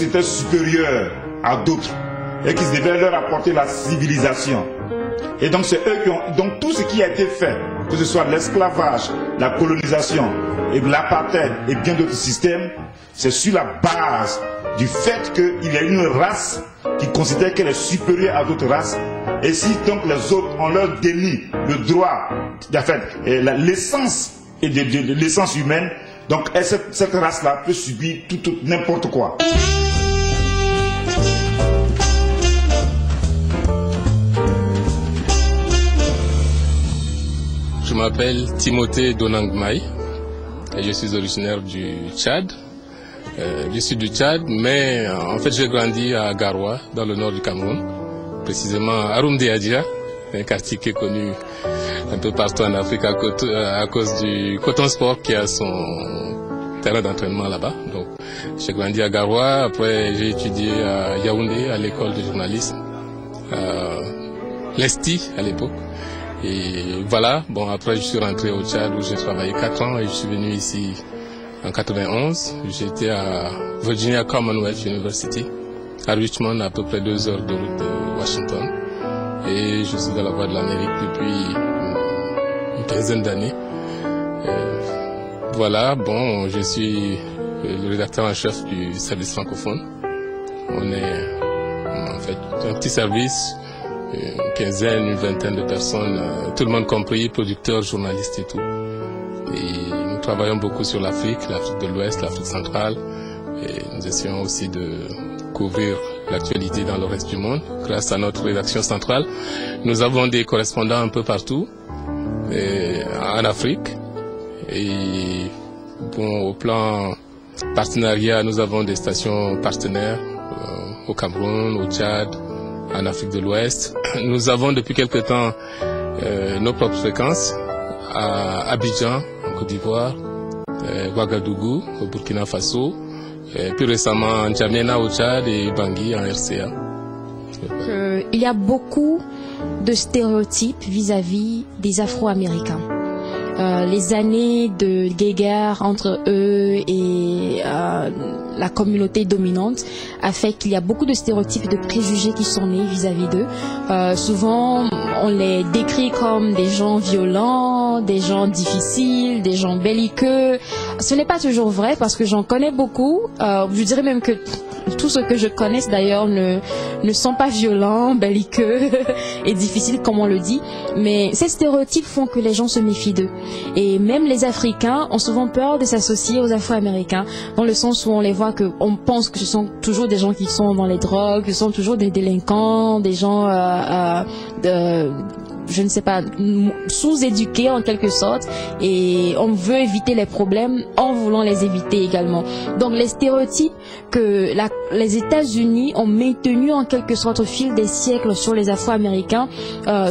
[SPEAKER 2] étaient supérieurs à d'autres et qu'ils devaient leur apporter la civilisation. Et donc c'est eux qui ont... Donc tout ce qui a été fait, que ce soit l'esclavage, la colonisation, et l'apartheid et bien d'autres systèmes, c'est sur la base du fait qu'il y a une race qui considère qu'elle est supérieure à d'autres races, et si donc les autres on leur dénie le droit, l'essence et de l'essence humaine, donc cette race-là peut subir tout n'importe quoi.
[SPEAKER 14] Je m'appelle Timothée Donangmaï et je suis originaire du Tchad. Je suis du Tchad, mais en fait j'ai grandi à Garoua, dans le nord du Cameroun, précisément à Rumdiadia, un quartier qui est connu un peu partout en Afrique à cause du Coton Sport qui a son terrain d'entraînement là-bas. Donc j'ai grandi à Garoua, après j'ai étudié à Yaoundé, à l'école de journalisme, l'ESTI à l'époque. Et voilà, bon après je suis rentré au Tchad où j'ai travaillé 4 ans et je suis venu ici en 91. J'étais à Virginia Commonwealth University, à Richmond, à peu près 2 heures de route de Washington. et je suis dans la Voix de l'Amérique depuis une quinzaine d'années. Voilà, bon, je suis le rédacteur en chef du service francophone. On est en fait un petit service, une quinzaine, une vingtaine de personnes, tout le monde compris, producteurs, journalistes et tout. Et nous travaillons beaucoup sur l'Afrique de l'Ouest, l'Afrique centrale. Et nous essayons aussi de couvrir l'actualité dans le reste du monde grâce à notre rédaction centrale. Nous avons des correspondants un peu partout en Afrique. Et bon, au plan partenariat, nous avons des stations partenaires au Cameroun, au Tchad, en Afrique de l'Ouest. Nous avons depuis quelque temps nos propres fréquences à Abidjan, en Côte d'Ivoire, Ouagadougou, au Burkina Faso, et plus récemment N'Djamena au Tchad et Bangui en RCA.
[SPEAKER 7] Il y a beaucoup de stéréotypes vis-à-vis des Afro-Américains. Les années de guéguerre entre eux et la communauté dominante a fait qu'il y a beaucoup de stéréotypes et de préjugés qui sont nés vis-à-vis d'eux. Souvent, on les décrit comme des gens violents, des gens difficiles, des gens belliqueux. Ce n'est pas toujours vrai parce que j'en connais beaucoup. Je dirais même que tous ceux que je connaisse d'ailleurs ne sont pas violents, belliqueux et difficiles comme on le dit. Mais ces stéréotypes font que les gens se méfient d'eux. Et même les Africains ont souvent peur de s'associer aux Afro-Américains, dans le sens où on les voit on pense que ce sont toujours des gens qui sont dans les drogues, ce sont toujours des délinquants, des gens je ne sais pas, sous-éduqués en quelque sorte, et on veut éviter les problèmes en voulant les éviter également. Donc les stéréotypes que les États-Unis ont maintenus en quelque sorte au fil des siècles sur les Afro-Américains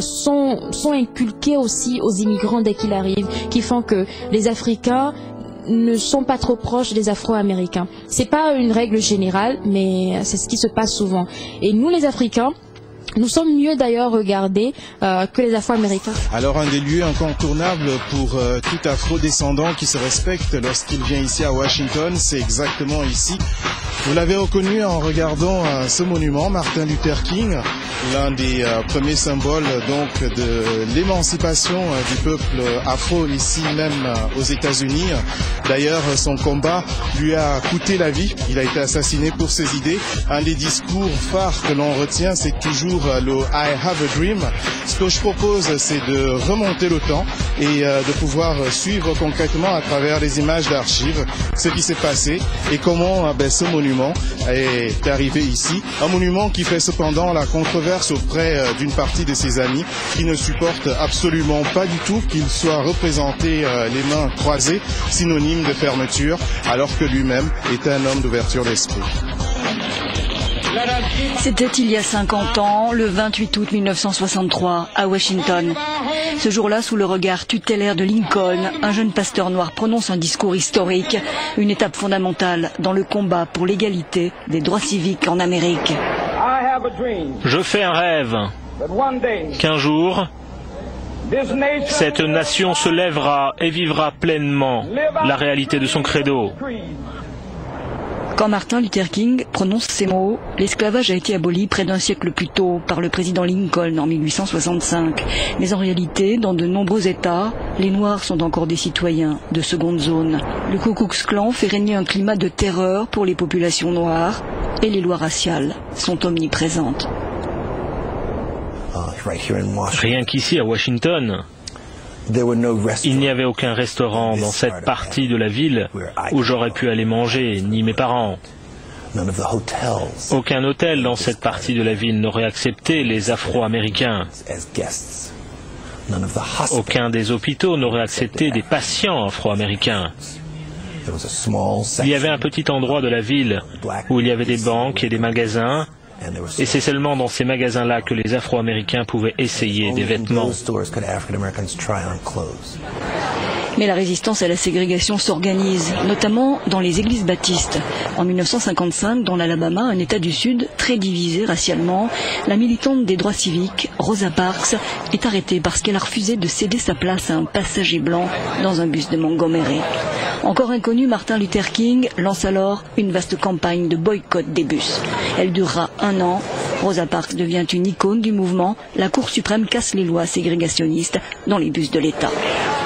[SPEAKER 7] sont inculqués aussi aux immigrants dès qu'ils arrivent, qui font que les Africains ne sont pas trop proches des Afro-Américains. C'est pas une règle générale, mais c'est ce qui se passe souvent. Et nous les Africains, nous sommes mieux d'ailleurs regardés que les Afro-Américains.
[SPEAKER 6] Alors un des lieux incontournables pour tout Afro-descendant qui se respecte lorsqu'il vient ici à Washington, c'est exactement ici. Vous l'avez reconnu en regardant ce monument, Martin Luther King, l'un des premiers symboles donc de l'émancipation du peuple afro ici même aux États-Unis. D'ailleurs, son combat lui a coûté la vie. Il a été assassiné pour ses idées. Un des discours phares que l'on retient, c'est toujours le I have a dream. Ce que je propose, c'est de remonter le temps et de pouvoir suivre concrètement à travers les images d'archives ce qui s'est passé et comment ce monument est arrivé ici. Un monument qui fait cependant la controverse auprès d'une partie de ses amis qui ne supportent absolument pas du tout qu'il soit représenté les mains croisées, synonyme de fermeture, alors que lui-même est un homme d'ouverture d'esprit.
[SPEAKER 15] C'était il y a 50 ans, le 28 août 1963, à Washington. Ce jour-là, sous le regard tutélaire de Lincoln, un jeune pasteur noir prononce un discours historique, une étape fondamentale dans le combat pour l'égalité des droits civiques en Amérique.
[SPEAKER 16] Je fais un rêve qu'un jour, cette nation se lèvera et vivra pleinement la réalité de son credo.
[SPEAKER 15] Quand Martin Luther King prononce ces mots, l'esclavage a été aboli près d'un siècle plus tôt par le président Lincoln en 1865. Mais en réalité, dans de nombreux États, les Noirs sont encore des citoyens de seconde zone. Le Ku Klux Klan fait régner un climat de terreur pour les populations noires et les lois raciales sont omniprésentes.
[SPEAKER 16] Rien qu'ici à Washington, il n'y avait aucun restaurant dans cette partie de la ville où j'aurais pu aller manger, ni mes parents. Aucun hôtel dans cette partie de la ville n'aurait accepté les Afro-Américains. Aucun des hôpitaux n'aurait accepté des patients afro-américains. Il y avait un petit endroit de la ville où il y avait des banques et des magasins, et c'est seulement dans ces magasins-là que les Afro-Américains pouvaient essayer des vêtements.
[SPEAKER 15] Mais la résistance à la ségrégation s'organise, notamment dans les églises baptistes. En 1955, dans l'Alabama, un État du Sud très divisé racialement, la militante des droits civiques, Rosa Parks, est arrêtée parce qu'elle a refusé de céder sa place à un passager blanc dans un bus de Montgomery. Encore inconnu, Martin Luther King lance alors une vaste campagne de boycott des bus. Elle durera 1 an. Rosa Parks devient une icône du mouvement. La Cour suprême casse les lois ségrégationnistes dans les bus de l'État.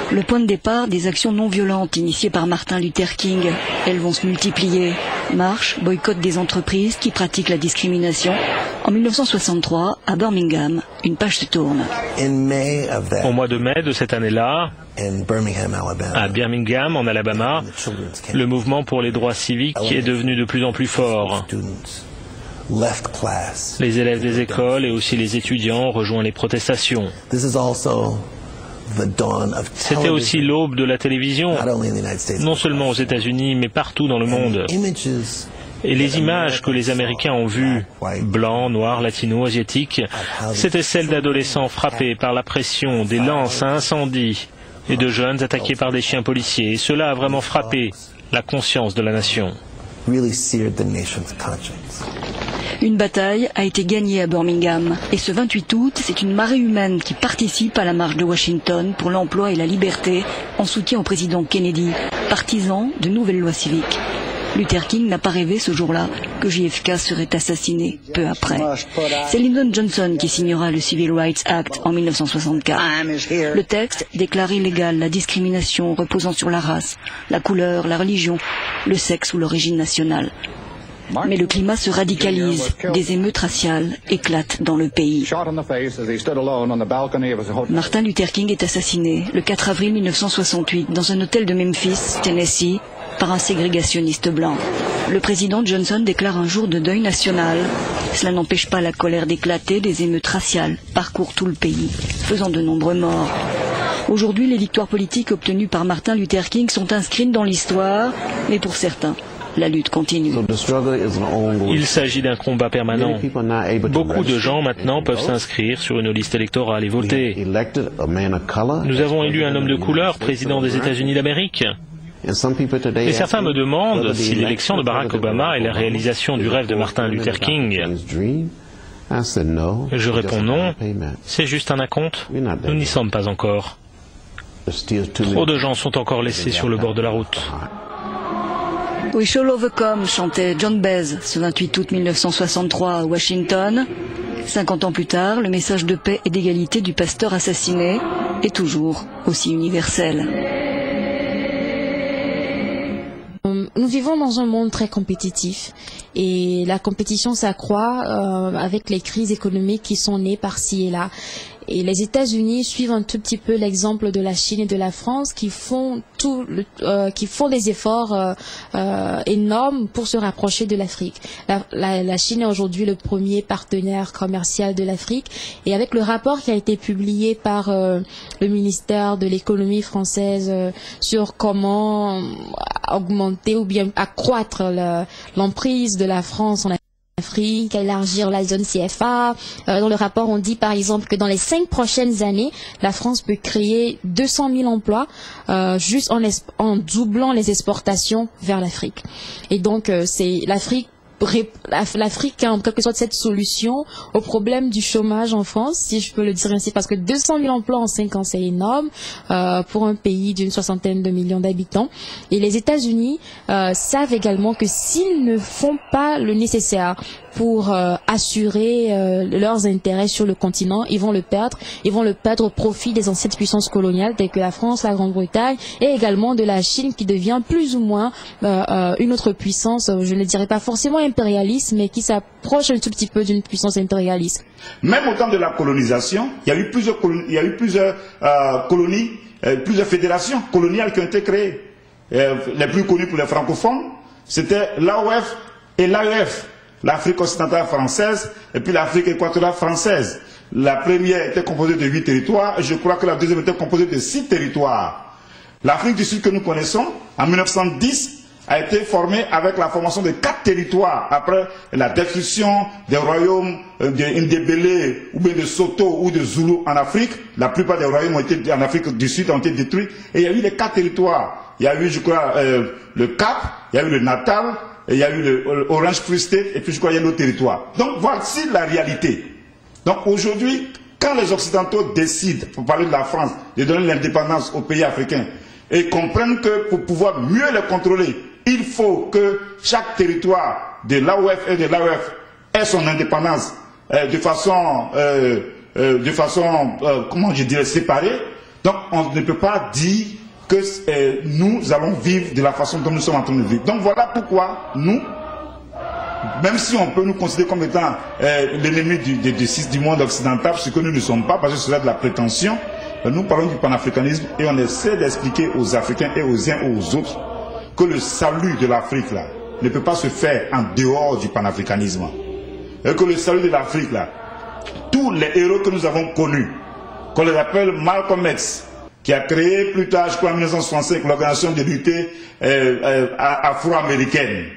[SPEAKER 15] Le point de départ des actions non violentes initiées par Martin Luther King. Elles vont se multiplier. Marche, boycott des entreprises qui pratiquent la discrimination. En 1963, à Birmingham, une page se tourne.
[SPEAKER 16] Au mois de mai de cette année-là, à Birmingham, en Alabama, le mouvement pour les droits civiques est devenu de plus en plus fort. Les élèves des écoles et aussi les étudiants ont rejoint les protestations. C'était aussi l'aube de la télévision, non seulement aux États-Unis, mais partout dans le monde. Et les images que les Américains ont vues, blancs, noirs, latinos, asiatiques, c'était celles d'adolescents frappés par la pression, des lances à incendie et de jeunes attaqués par des chiens policiers. Et cela a vraiment frappé la conscience de la nation.
[SPEAKER 15] Une bataille a été gagnée à Birmingham. Et ce 28 août, c'est une marée humaine qui participe à la marche de Washington pour l'emploi et la liberté en soutien au président Kennedy, partisan de nouvelles lois civiques. Luther King n'a pas rêvé ce jour-là que JFK serait assassiné peu après. C'est Lyndon Johnson qui signera le Civil Rights Act en 1964. Le texte déclare illégale la discrimination reposant sur la race, la couleur, la religion, le sexe ou l'origine nationale. Mais le climat se radicalise, des émeutes raciales éclatent dans le pays. Martin Luther King est assassiné le 4 avril 1968 dans un hôtel de Memphis, Tennessee, par un ségrégationniste blanc. Le président Johnson déclare un jour de deuil national. Cela n'empêche pas la colère d'éclater, des émeutes raciales parcourent tout le pays, faisant de nombreux morts. Aujourd'hui, les victoires politiques obtenues par Martin Luther King sont inscrites dans l'histoire, mais pour certains, la lutte continue.
[SPEAKER 16] Il s'agit d'un combat permanent. Beaucoup de gens maintenant peuvent s'inscrire sur une liste électorale et voter. Nous avons élu un homme de couleur président des États-Unis d'Amérique. Et certains me demandent si l'élection de Barack Obama est la réalisation du rêve de Martin Luther King. Je réponds non, c'est juste un acompte. Nous n'y sommes pas encore. Trop de gens sont encore laissés sur le bord de la route.
[SPEAKER 15] We shall overcome, chantait John Baez ce 28 août 1963 à Washington. 50 ans plus tard, le message de paix et d'égalité du pasteur assassiné est toujours aussi universel.
[SPEAKER 7] Nous vivons dans un monde très compétitif et la compétition s'accroît avec les crises économiques qui sont nées par-ci et là. Et les États-Unis suivent un tout petit peu l'exemple de la Chine et de la France qui font des efforts énormes pour se rapprocher de l'Afrique. La Chine est aujourd'hui le premier partenaire commercial de l'Afrique et avec le rapport qui a été publié par le ministère de l'économie française sur comment augmenter ou bien accroître l'emprise de la France en Afrique, élargir la zone CFA. Dans le rapport, on dit par exemple que dans les 5 prochaines années, la France peut créer 200 000 emplois juste en doublant les exportations vers l'Afrique. Et donc, c'est l'Afrique a en quelque sorte cette solution au problème du chômage en France, si je peux le dire ainsi, parce que 200 000 emplois en 5 ans, c'est énorme pour un pays d'une 60aine de millions d'habitants. Et les États-Unis savent également que s'ils ne font pas le nécessaire pour assurer leurs intérêts sur le continent, ils vont le perdre au profit des anciennes puissances coloniales telles que la France, la Grande-Bretagne et également de la Chine qui devient plus ou moins une autre puissance, je ne dirais pas forcément impérialiste, mais qui s'approche un tout petit peu d'une puissance impérialiste.
[SPEAKER 2] Même au temps de la colonisation, il y a eu plusieurs colonies, plusieurs fédérations coloniales qui ont été créées. Les plus connues pour les francophones, c'était l'AOF et l'AEF. L'Afrique occidentale française et puis l'Afrique équatoriale française. La première était composée de 8 territoires et je crois que la deuxième était composée de 6 territoires. L'Afrique du Sud que nous connaissons, en 1910, a été formée avec la formation de 4 territoires après la destruction des royaumes d'Indébélé ou bien de Soto ou de Zulu en Afrique. La plupart des royaumes ont été, en Afrique du Sud ont été détruits et il y a eu les 4 territoires. Il y a eu, je crois, le Cap, il y a eu le Natal, il y a eu le Orange Free State et puis je crois qu'il y a d'autres territoires. Donc voici la réalité. Donc aujourd'hui, quand les Occidentaux décident, pour parler de la France, de donner l'indépendance aux pays africains et comprennent que pour pouvoir mieux les contrôler, il faut que chaque territoire de l'AOF et de l'AOF ait son indépendance de façon comment je dirais, séparée. Donc on ne peut pas dire que nous allons vivre de la façon dont nous sommes en train de vivre. Donc voilà pourquoi nous, même si on peut nous considérer comme étant l'ennemi du monde occidental, ce que nous ne sommes pas, parce que c'est de la prétention, nous parlons du panafricanisme et on essaie d'expliquer aux Africains et aux uns et aux autres que le salut de l'Afrique là ne peut pas se faire en dehors du panafricanisme. Et que le salut de l'Afrique là, tous les héros que nous avons connus, qu'on les appelle Malcolm X, qui a créé plus tard, je crois en 1965, l'organisation de l'unité afro-américaine,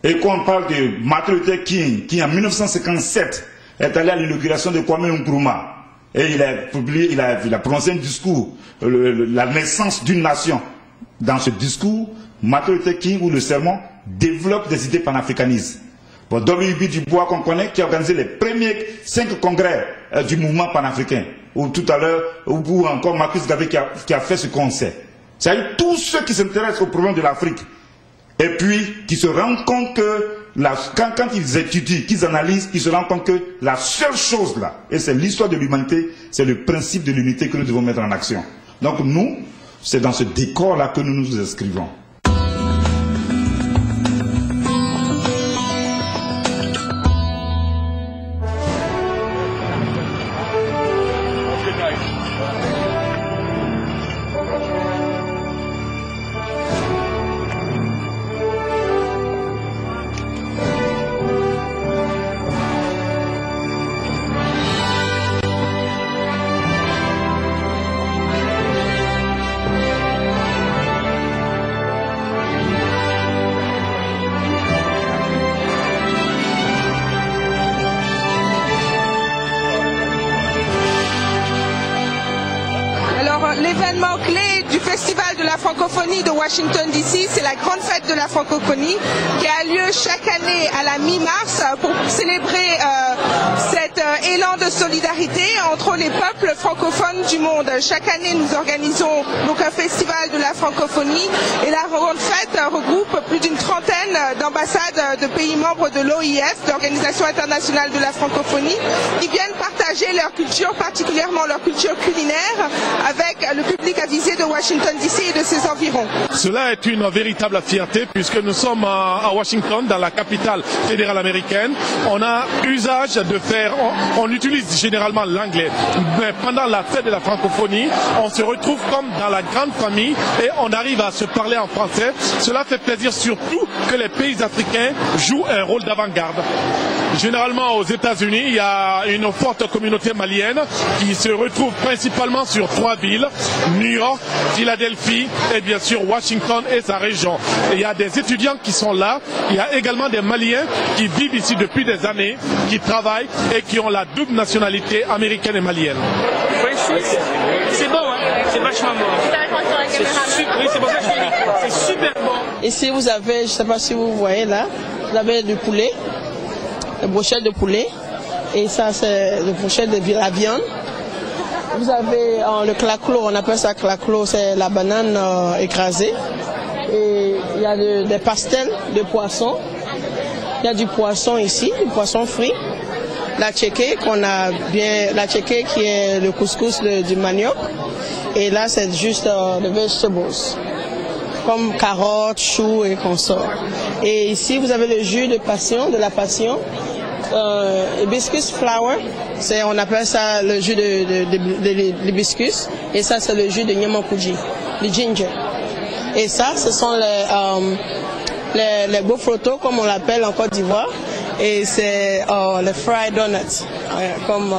[SPEAKER 2] et qu'on parle de Martin Luther King, qui en 1957 est allé à l'inauguration de Kwame Nkrumah, et il a prononcé un discours, la naissance d'une nation. Dans ce discours, Martin Luther King, ou le sermon, développe des idées panafricanistes. Bon, W.B. Du Bois, qu'on connaît, qui a organisé les premiers 5 congrès du mouvement panafricain, ou tout à l'heure, ou encore Marcus Garvey qui a fait ce qu'on sait. C'est-à-dire tous ceux qui s'intéressent au problème de l'Afrique, et puis qui se rendent compte que quand ils étudient, qu'ils analysent, ils se rendent compte que la seule chose là, et c'est l'histoire de l'humanité, c'est le principe de l'unité que nous devons mettre en action. Donc nous, c'est dans ce décor là que nous nous inscrivons.
[SPEAKER 17] L'événement clé du Festival de la francophonie de Washington DC, c'est la grande fête de la francophonie qui a lieu chaque année à la mi-mars pour célébrer cet élan de solidarité entre les peuples francophones du monde. Chaque année, nous organisons donc un festival de la francophonie et la grande fête regroupe plus d'une trentaine d'ambassades de pays membres de l'OIF, l'Organisation internationale de la francophonie, qui viennent partager leur culture, particulièrement leur culture culinaire, avec le public avisé de Washington DC et de ses environs.
[SPEAKER 18] Cela est une véritable fierté puisque nous sommes à Washington, dans la capitale fédérale américaine. On a usage de faire, on utilise généralement l'anglais, mais pendant la fête de la francophonie, on se retrouve comme dans la grande famille et on arrive à se parler en français. Cela fait plaisir surtout que les pays africains jouent un rôle d'avant-garde. Généralement aux États-Unis, il y a une forte communauté malienne qui se retrouve principalement sur 3 villes, New York, Philadelphie et bien sûr Washington et sa région. Et il y a des étudiants qui sont là, il y a également des Maliens qui vivent ici depuis des années, qui travaillent et qui ont la double nationalité américaine et malienne.
[SPEAKER 12] C'est bon, hein? C'est vachement bon. Oui, c'est pour ça que je dis, c'est super bon.
[SPEAKER 19] Ici vous avez, je ne sais pas si vous voyez là, vous avez du poulet, des brochettes de poulet, et ça c'est des brochettes de la viande. Vous avez le claclo, on appelle ça claclo, c'est la banane écrasée. Et il y a des pastels de poisson. Il y a du poisson ici, du poisson frit. La tchéké qu'on a bien, la tchéké qui est le couscous du manioc. Et là c'est juste des vegetables, comme carottes, choux et consorts. Et ici vous avez le jus de passion, de la passion. Hibiscus flower, on appelle ça le jus de l'hibiscus, et ça c'est le jus de nyamakuji, le ginger. Et ça, ce sont les beaux photos comme on l'appelle en Côte d'Ivoire, et c'est les fried donuts, comme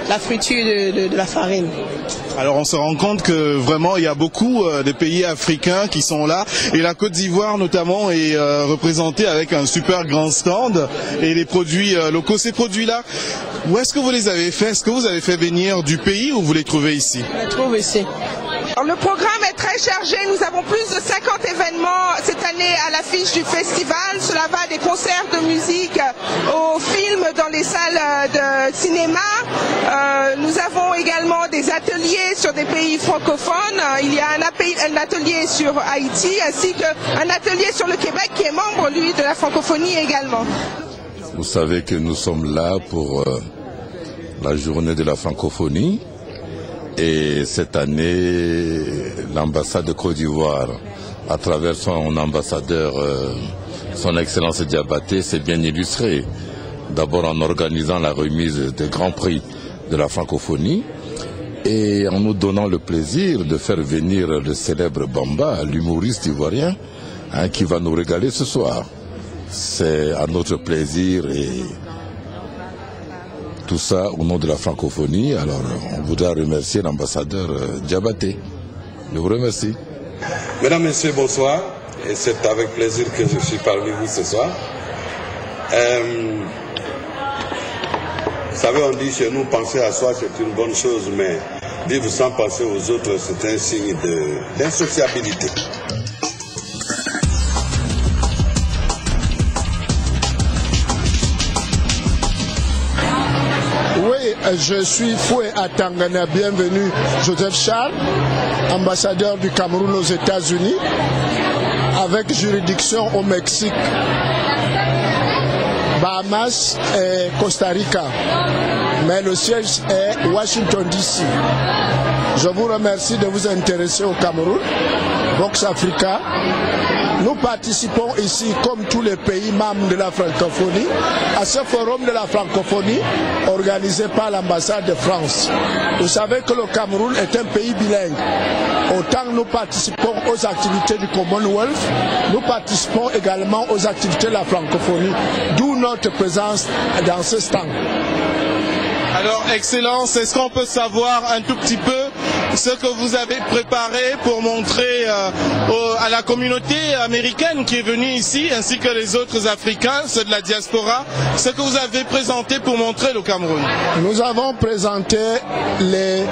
[SPEAKER 19] la friture de la farine.
[SPEAKER 6] Alors on se rend compte que vraiment il y a beaucoup de pays africains qui sont là et la Côte d'Ivoire notamment est représentée avec un super grand stand et les produits locaux. Ces produits-là, où est-ce que vous les avez fait? Est-ce que vous avez fait venir du pays ou vous les trouvez ici?
[SPEAKER 19] On les trouve ici.
[SPEAKER 17] Le programme est très chargé, nous avons plus de 50 événements cette année à l'affiche du festival. Cela va des concerts de musique aux films dans les salles de cinéma. Nous avons également des ateliers sur des pays francophones. Il y a un atelier sur Haïti ainsi qu'un atelier sur le Québec qui est membre, lui, de la francophonie également.
[SPEAKER 20] Vous savez que nous sommes là pour la journée de la francophonie. Et cette année, l'ambassade de Côte d'Ivoire, à travers son ambassadeur, son Excellence Diabaté, s'est bien illustrée. D'abord en organisant la remise des grands prix de la francophonie et en nous donnant le plaisir de faire venir le célèbre Bamba, l'humoriste ivoirien, qui va nous régaler ce soir. C'est à notre plaisir et tout ça au nom de la francophonie. Alors on voudrait remercier l'ambassadeur Diabaté. Je vous remercie.
[SPEAKER 21] Mesdames, Messieurs, bonsoir. Et c'est avec plaisir que je suis parmi vous ce soir. Vous savez, on dit chez nous, penser à soi c'est une bonne chose, mais vivre sans penser aux autres, c'est un signe d'insociabilité.
[SPEAKER 22] Je suis Foué à Tangana. Bienvenue, Joseph Charles, ambassadeur du Cameroun aux États-Unis, avec juridiction au Mexique, Bahamas et Costa Rica. Mais le siège est Washington DC. Je vous remercie de vous intéresser au Cameroun, Vox Africa. Nous participons ici, comme tous les pays membres de la francophonie, à ce forum de la francophonie organisé par l'ambassade de France. Vous savez que le Cameroun est un pays bilingue. Autant nous participons aux activités du Commonwealth, nous participons également aux activités de la francophonie, d'où notre présence dans ce stand.
[SPEAKER 23] Alors, Excellence, est-ce qu'on peut savoir un tout petit peu ce que vous avez préparé pour montrer à la communauté américaine qui est venue ici, ainsi que les autres Africains, ceux de la diaspora, ce que vous avez présenté pour montrer le Cameroun?
[SPEAKER 22] Nous avons présenté les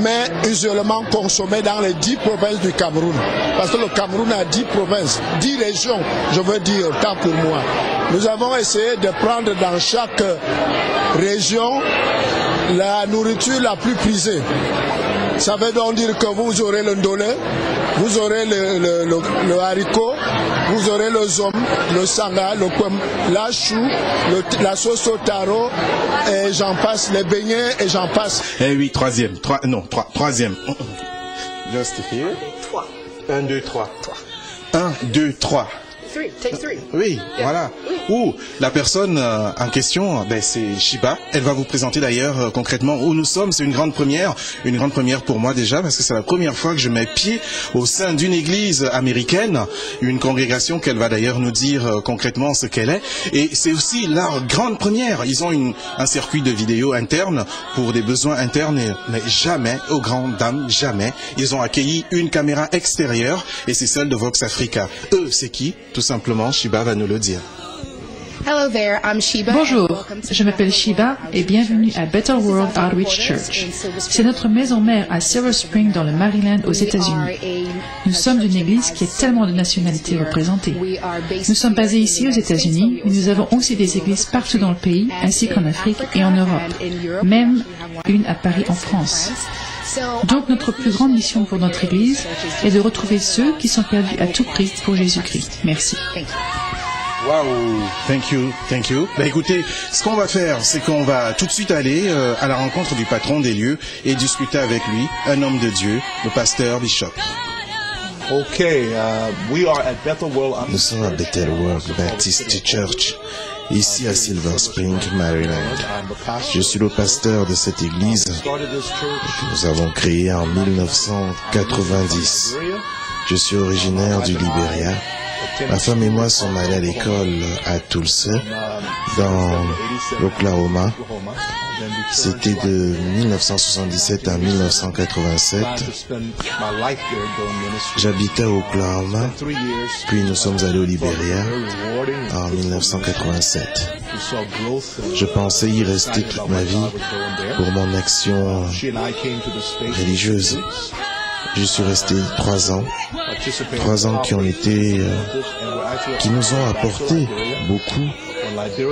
[SPEAKER 22] mets usuellement consommés dans les 10 provinces du Cameroun. Parce que le Cameroun a 10 provinces, 10 régions, je veux dire, tant pour moi. Nous avons essayé de prendre dans chaque région la nourriture la plus prisée. Ça veut donc dire que vous aurez le ndolé, vous aurez le haricot, vous aurez le zom, le sanga, le kwem, la chou, la sauce au taro, et j'en passe, les beignets, et j'en passe.
[SPEAKER 6] Eh oui, troisième. Just here.
[SPEAKER 23] 3.
[SPEAKER 6] 1, 2, 3. 1, 2, 3.
[SPEAKER 23] Take three.
[SPEAKER 6] Oui, voilà. Ou la personne en question, c'est Shiba. Elle va vous présenter d'ailleurs concrètement où nous sommes. C'est une grande première pour moi déjà, parce que c'est la première fois que je mets pied au sein d'une église américaine, une congrégation qu'elle va d'ailleurs nous dire concrètement ce qu'elle est. Et c'est aussi leur grande première. Ils ont un circuit de vidéo interne pour des besoins internes, mais jamais, aux grandes dames, jamais, ils ont accueilli une caméra extérieure, et c'est celle de Vox Africa. Eux, c'est qui? Tout simplement, Shiba va nous le dire.
[SPEAKER 24] Bonjour, je m'appelle Shiba et bienvenue à Better World Outreach Church. C'est notre maison mère à Silver Spring dans le Maryland aux États-Unis. Nous sommes une église qui a tellement de nationalités représentées. Nous sommes basés ici aux États-Unis, mais nous avons aussi des églises partout dans le pays, ainsi qu'en Afrique et en Europe, même une à Paris en France. Donc notre plus grande mission pour notre Église est de retrouver ceux qui sont perdus à tout prix pour Jésus-Christ. Merci.
[SPEAKER 6] Wow, thank you. Écoutez, ce qu'on va faire, c'est qu'on va tout de suite aller à la rencontre du patron des lieux et discuter avec lui, un homme de Dieu, le pasteur Bishop.
[SPEAKER 25] Nous sommes à Bethel World Baptist Church, ici à Silver Spring, Maryland. Je suis le pasteur de cette église que nous avons créée en 1990. Je suis originaire du Libéria. Ma femme et moi sommes allés à l'école à Tulsa, dans l'Oklahoma. C'était de 1977 à 1987. J'habitais au Oklahoma, puis nous sommes allés au Libéria en 1987. Je pensais y rester toute ma vie pour mon action religieuse. Je suis resté 3 ans. 3 ans qui nous ont apporté beaucoup et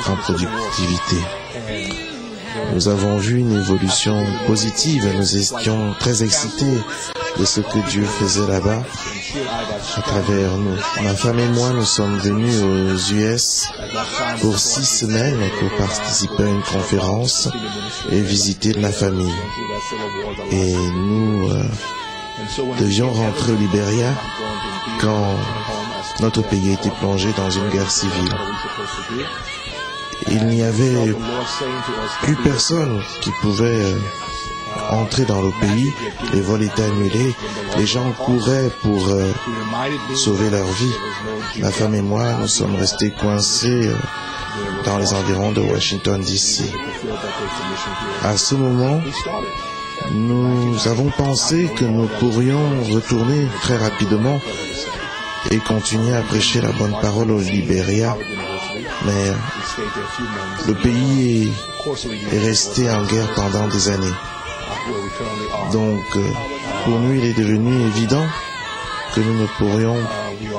[SPEAKER 25] en productivité. Nous avons vu une évolution positive et nous étions très excités de ce que Dieu faisait là-bas à travers nous. Ma femme et moi, nous sommes venus aux US pour 6 semaines pour participer à une conférence et visiter la famille. Et nous devions rentrer au Libéria quand notre pays était plongé dans une guerre civile. Il n'y avait plus personne qui pouvait entrer dans le pays, les vols étaient annulés, les gens couraient pour sauver leur vie. Ma femme et moi, nous sommes restés coincés dans les environs de Washington, D.C. À ce moment, nous avons pensé que nous pourrions retourner très rapidement et continuer à prêcher la bonne parole au Libéria. Mais le pays est resté en guerre pendant des années. Donc, pour nous, il est devenu évident que nous ne pourrions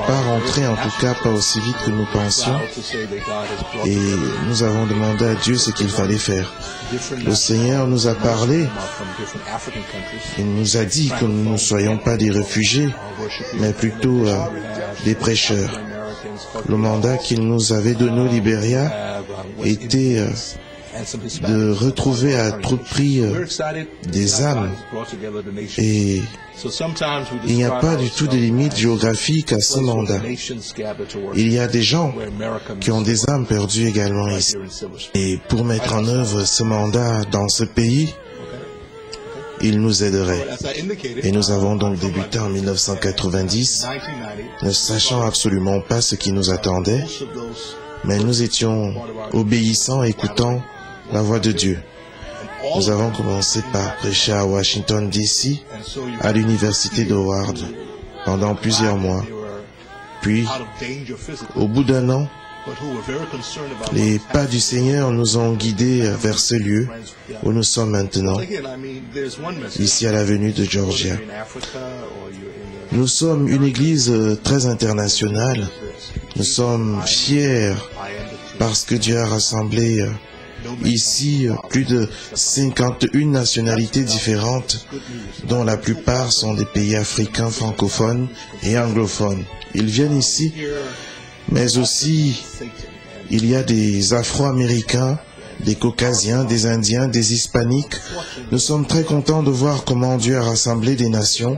[SPEAKER 25] pas rentrer, en tout cas pas aussi vite que nous pensions. Et nous avons demandé à Dieu ce qu'il fallait faire. Le Seigneur nous a parlé. Il nous a dit que nous ne soyons pas des réfugiés, mais plutôt des prêcheurs. Le mandat qu'il nous avait donné au Libéria était de retrouver à tout prix des âmes. Et il n'y a pas du tout de limite géographique à ce mandat. Il y a des gens qui ont des âmes perdues également ici. Et pour mettre en œuvre ce mandat dans ce pays, il nous aiderait. Et nous avons donc débuté en 1990, ne sachant absolument pas ce qui nous attendait, mais nous étions obéissants, écoutant la voix de Dieu. Nous avons commencé par prêcher à Washington, D.C., à l'université d'Howard, pendant plusieurs mois. Puis, au bout d'un an, les pas du Seigneur nous ont guidés vers ce lieu où nous sommes maintenant, ici à l'avenue de Georgia. Nous sommes une église très internationale. Nous sommes fiers parce que Dieu a rassemblé ici plus de 51 nationalités différentes, dont la plupart sont des pays africains francophones et anglophones. Ils viennent ici, mais aussi il y a des Afro-Américains, des Caucasiens, des Indiens, des Hispaniques. Nous sommes très contents de voir comment Dieu a rassemblé des nations.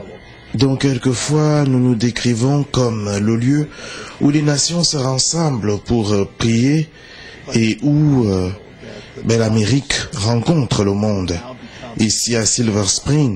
[SPEAKER 25] Donc quelquefois nous nous décrivons comme le lieu où les nations se rassemblent pour prier et où l'Amérique rencontre le monde. Ici à Silver Spring,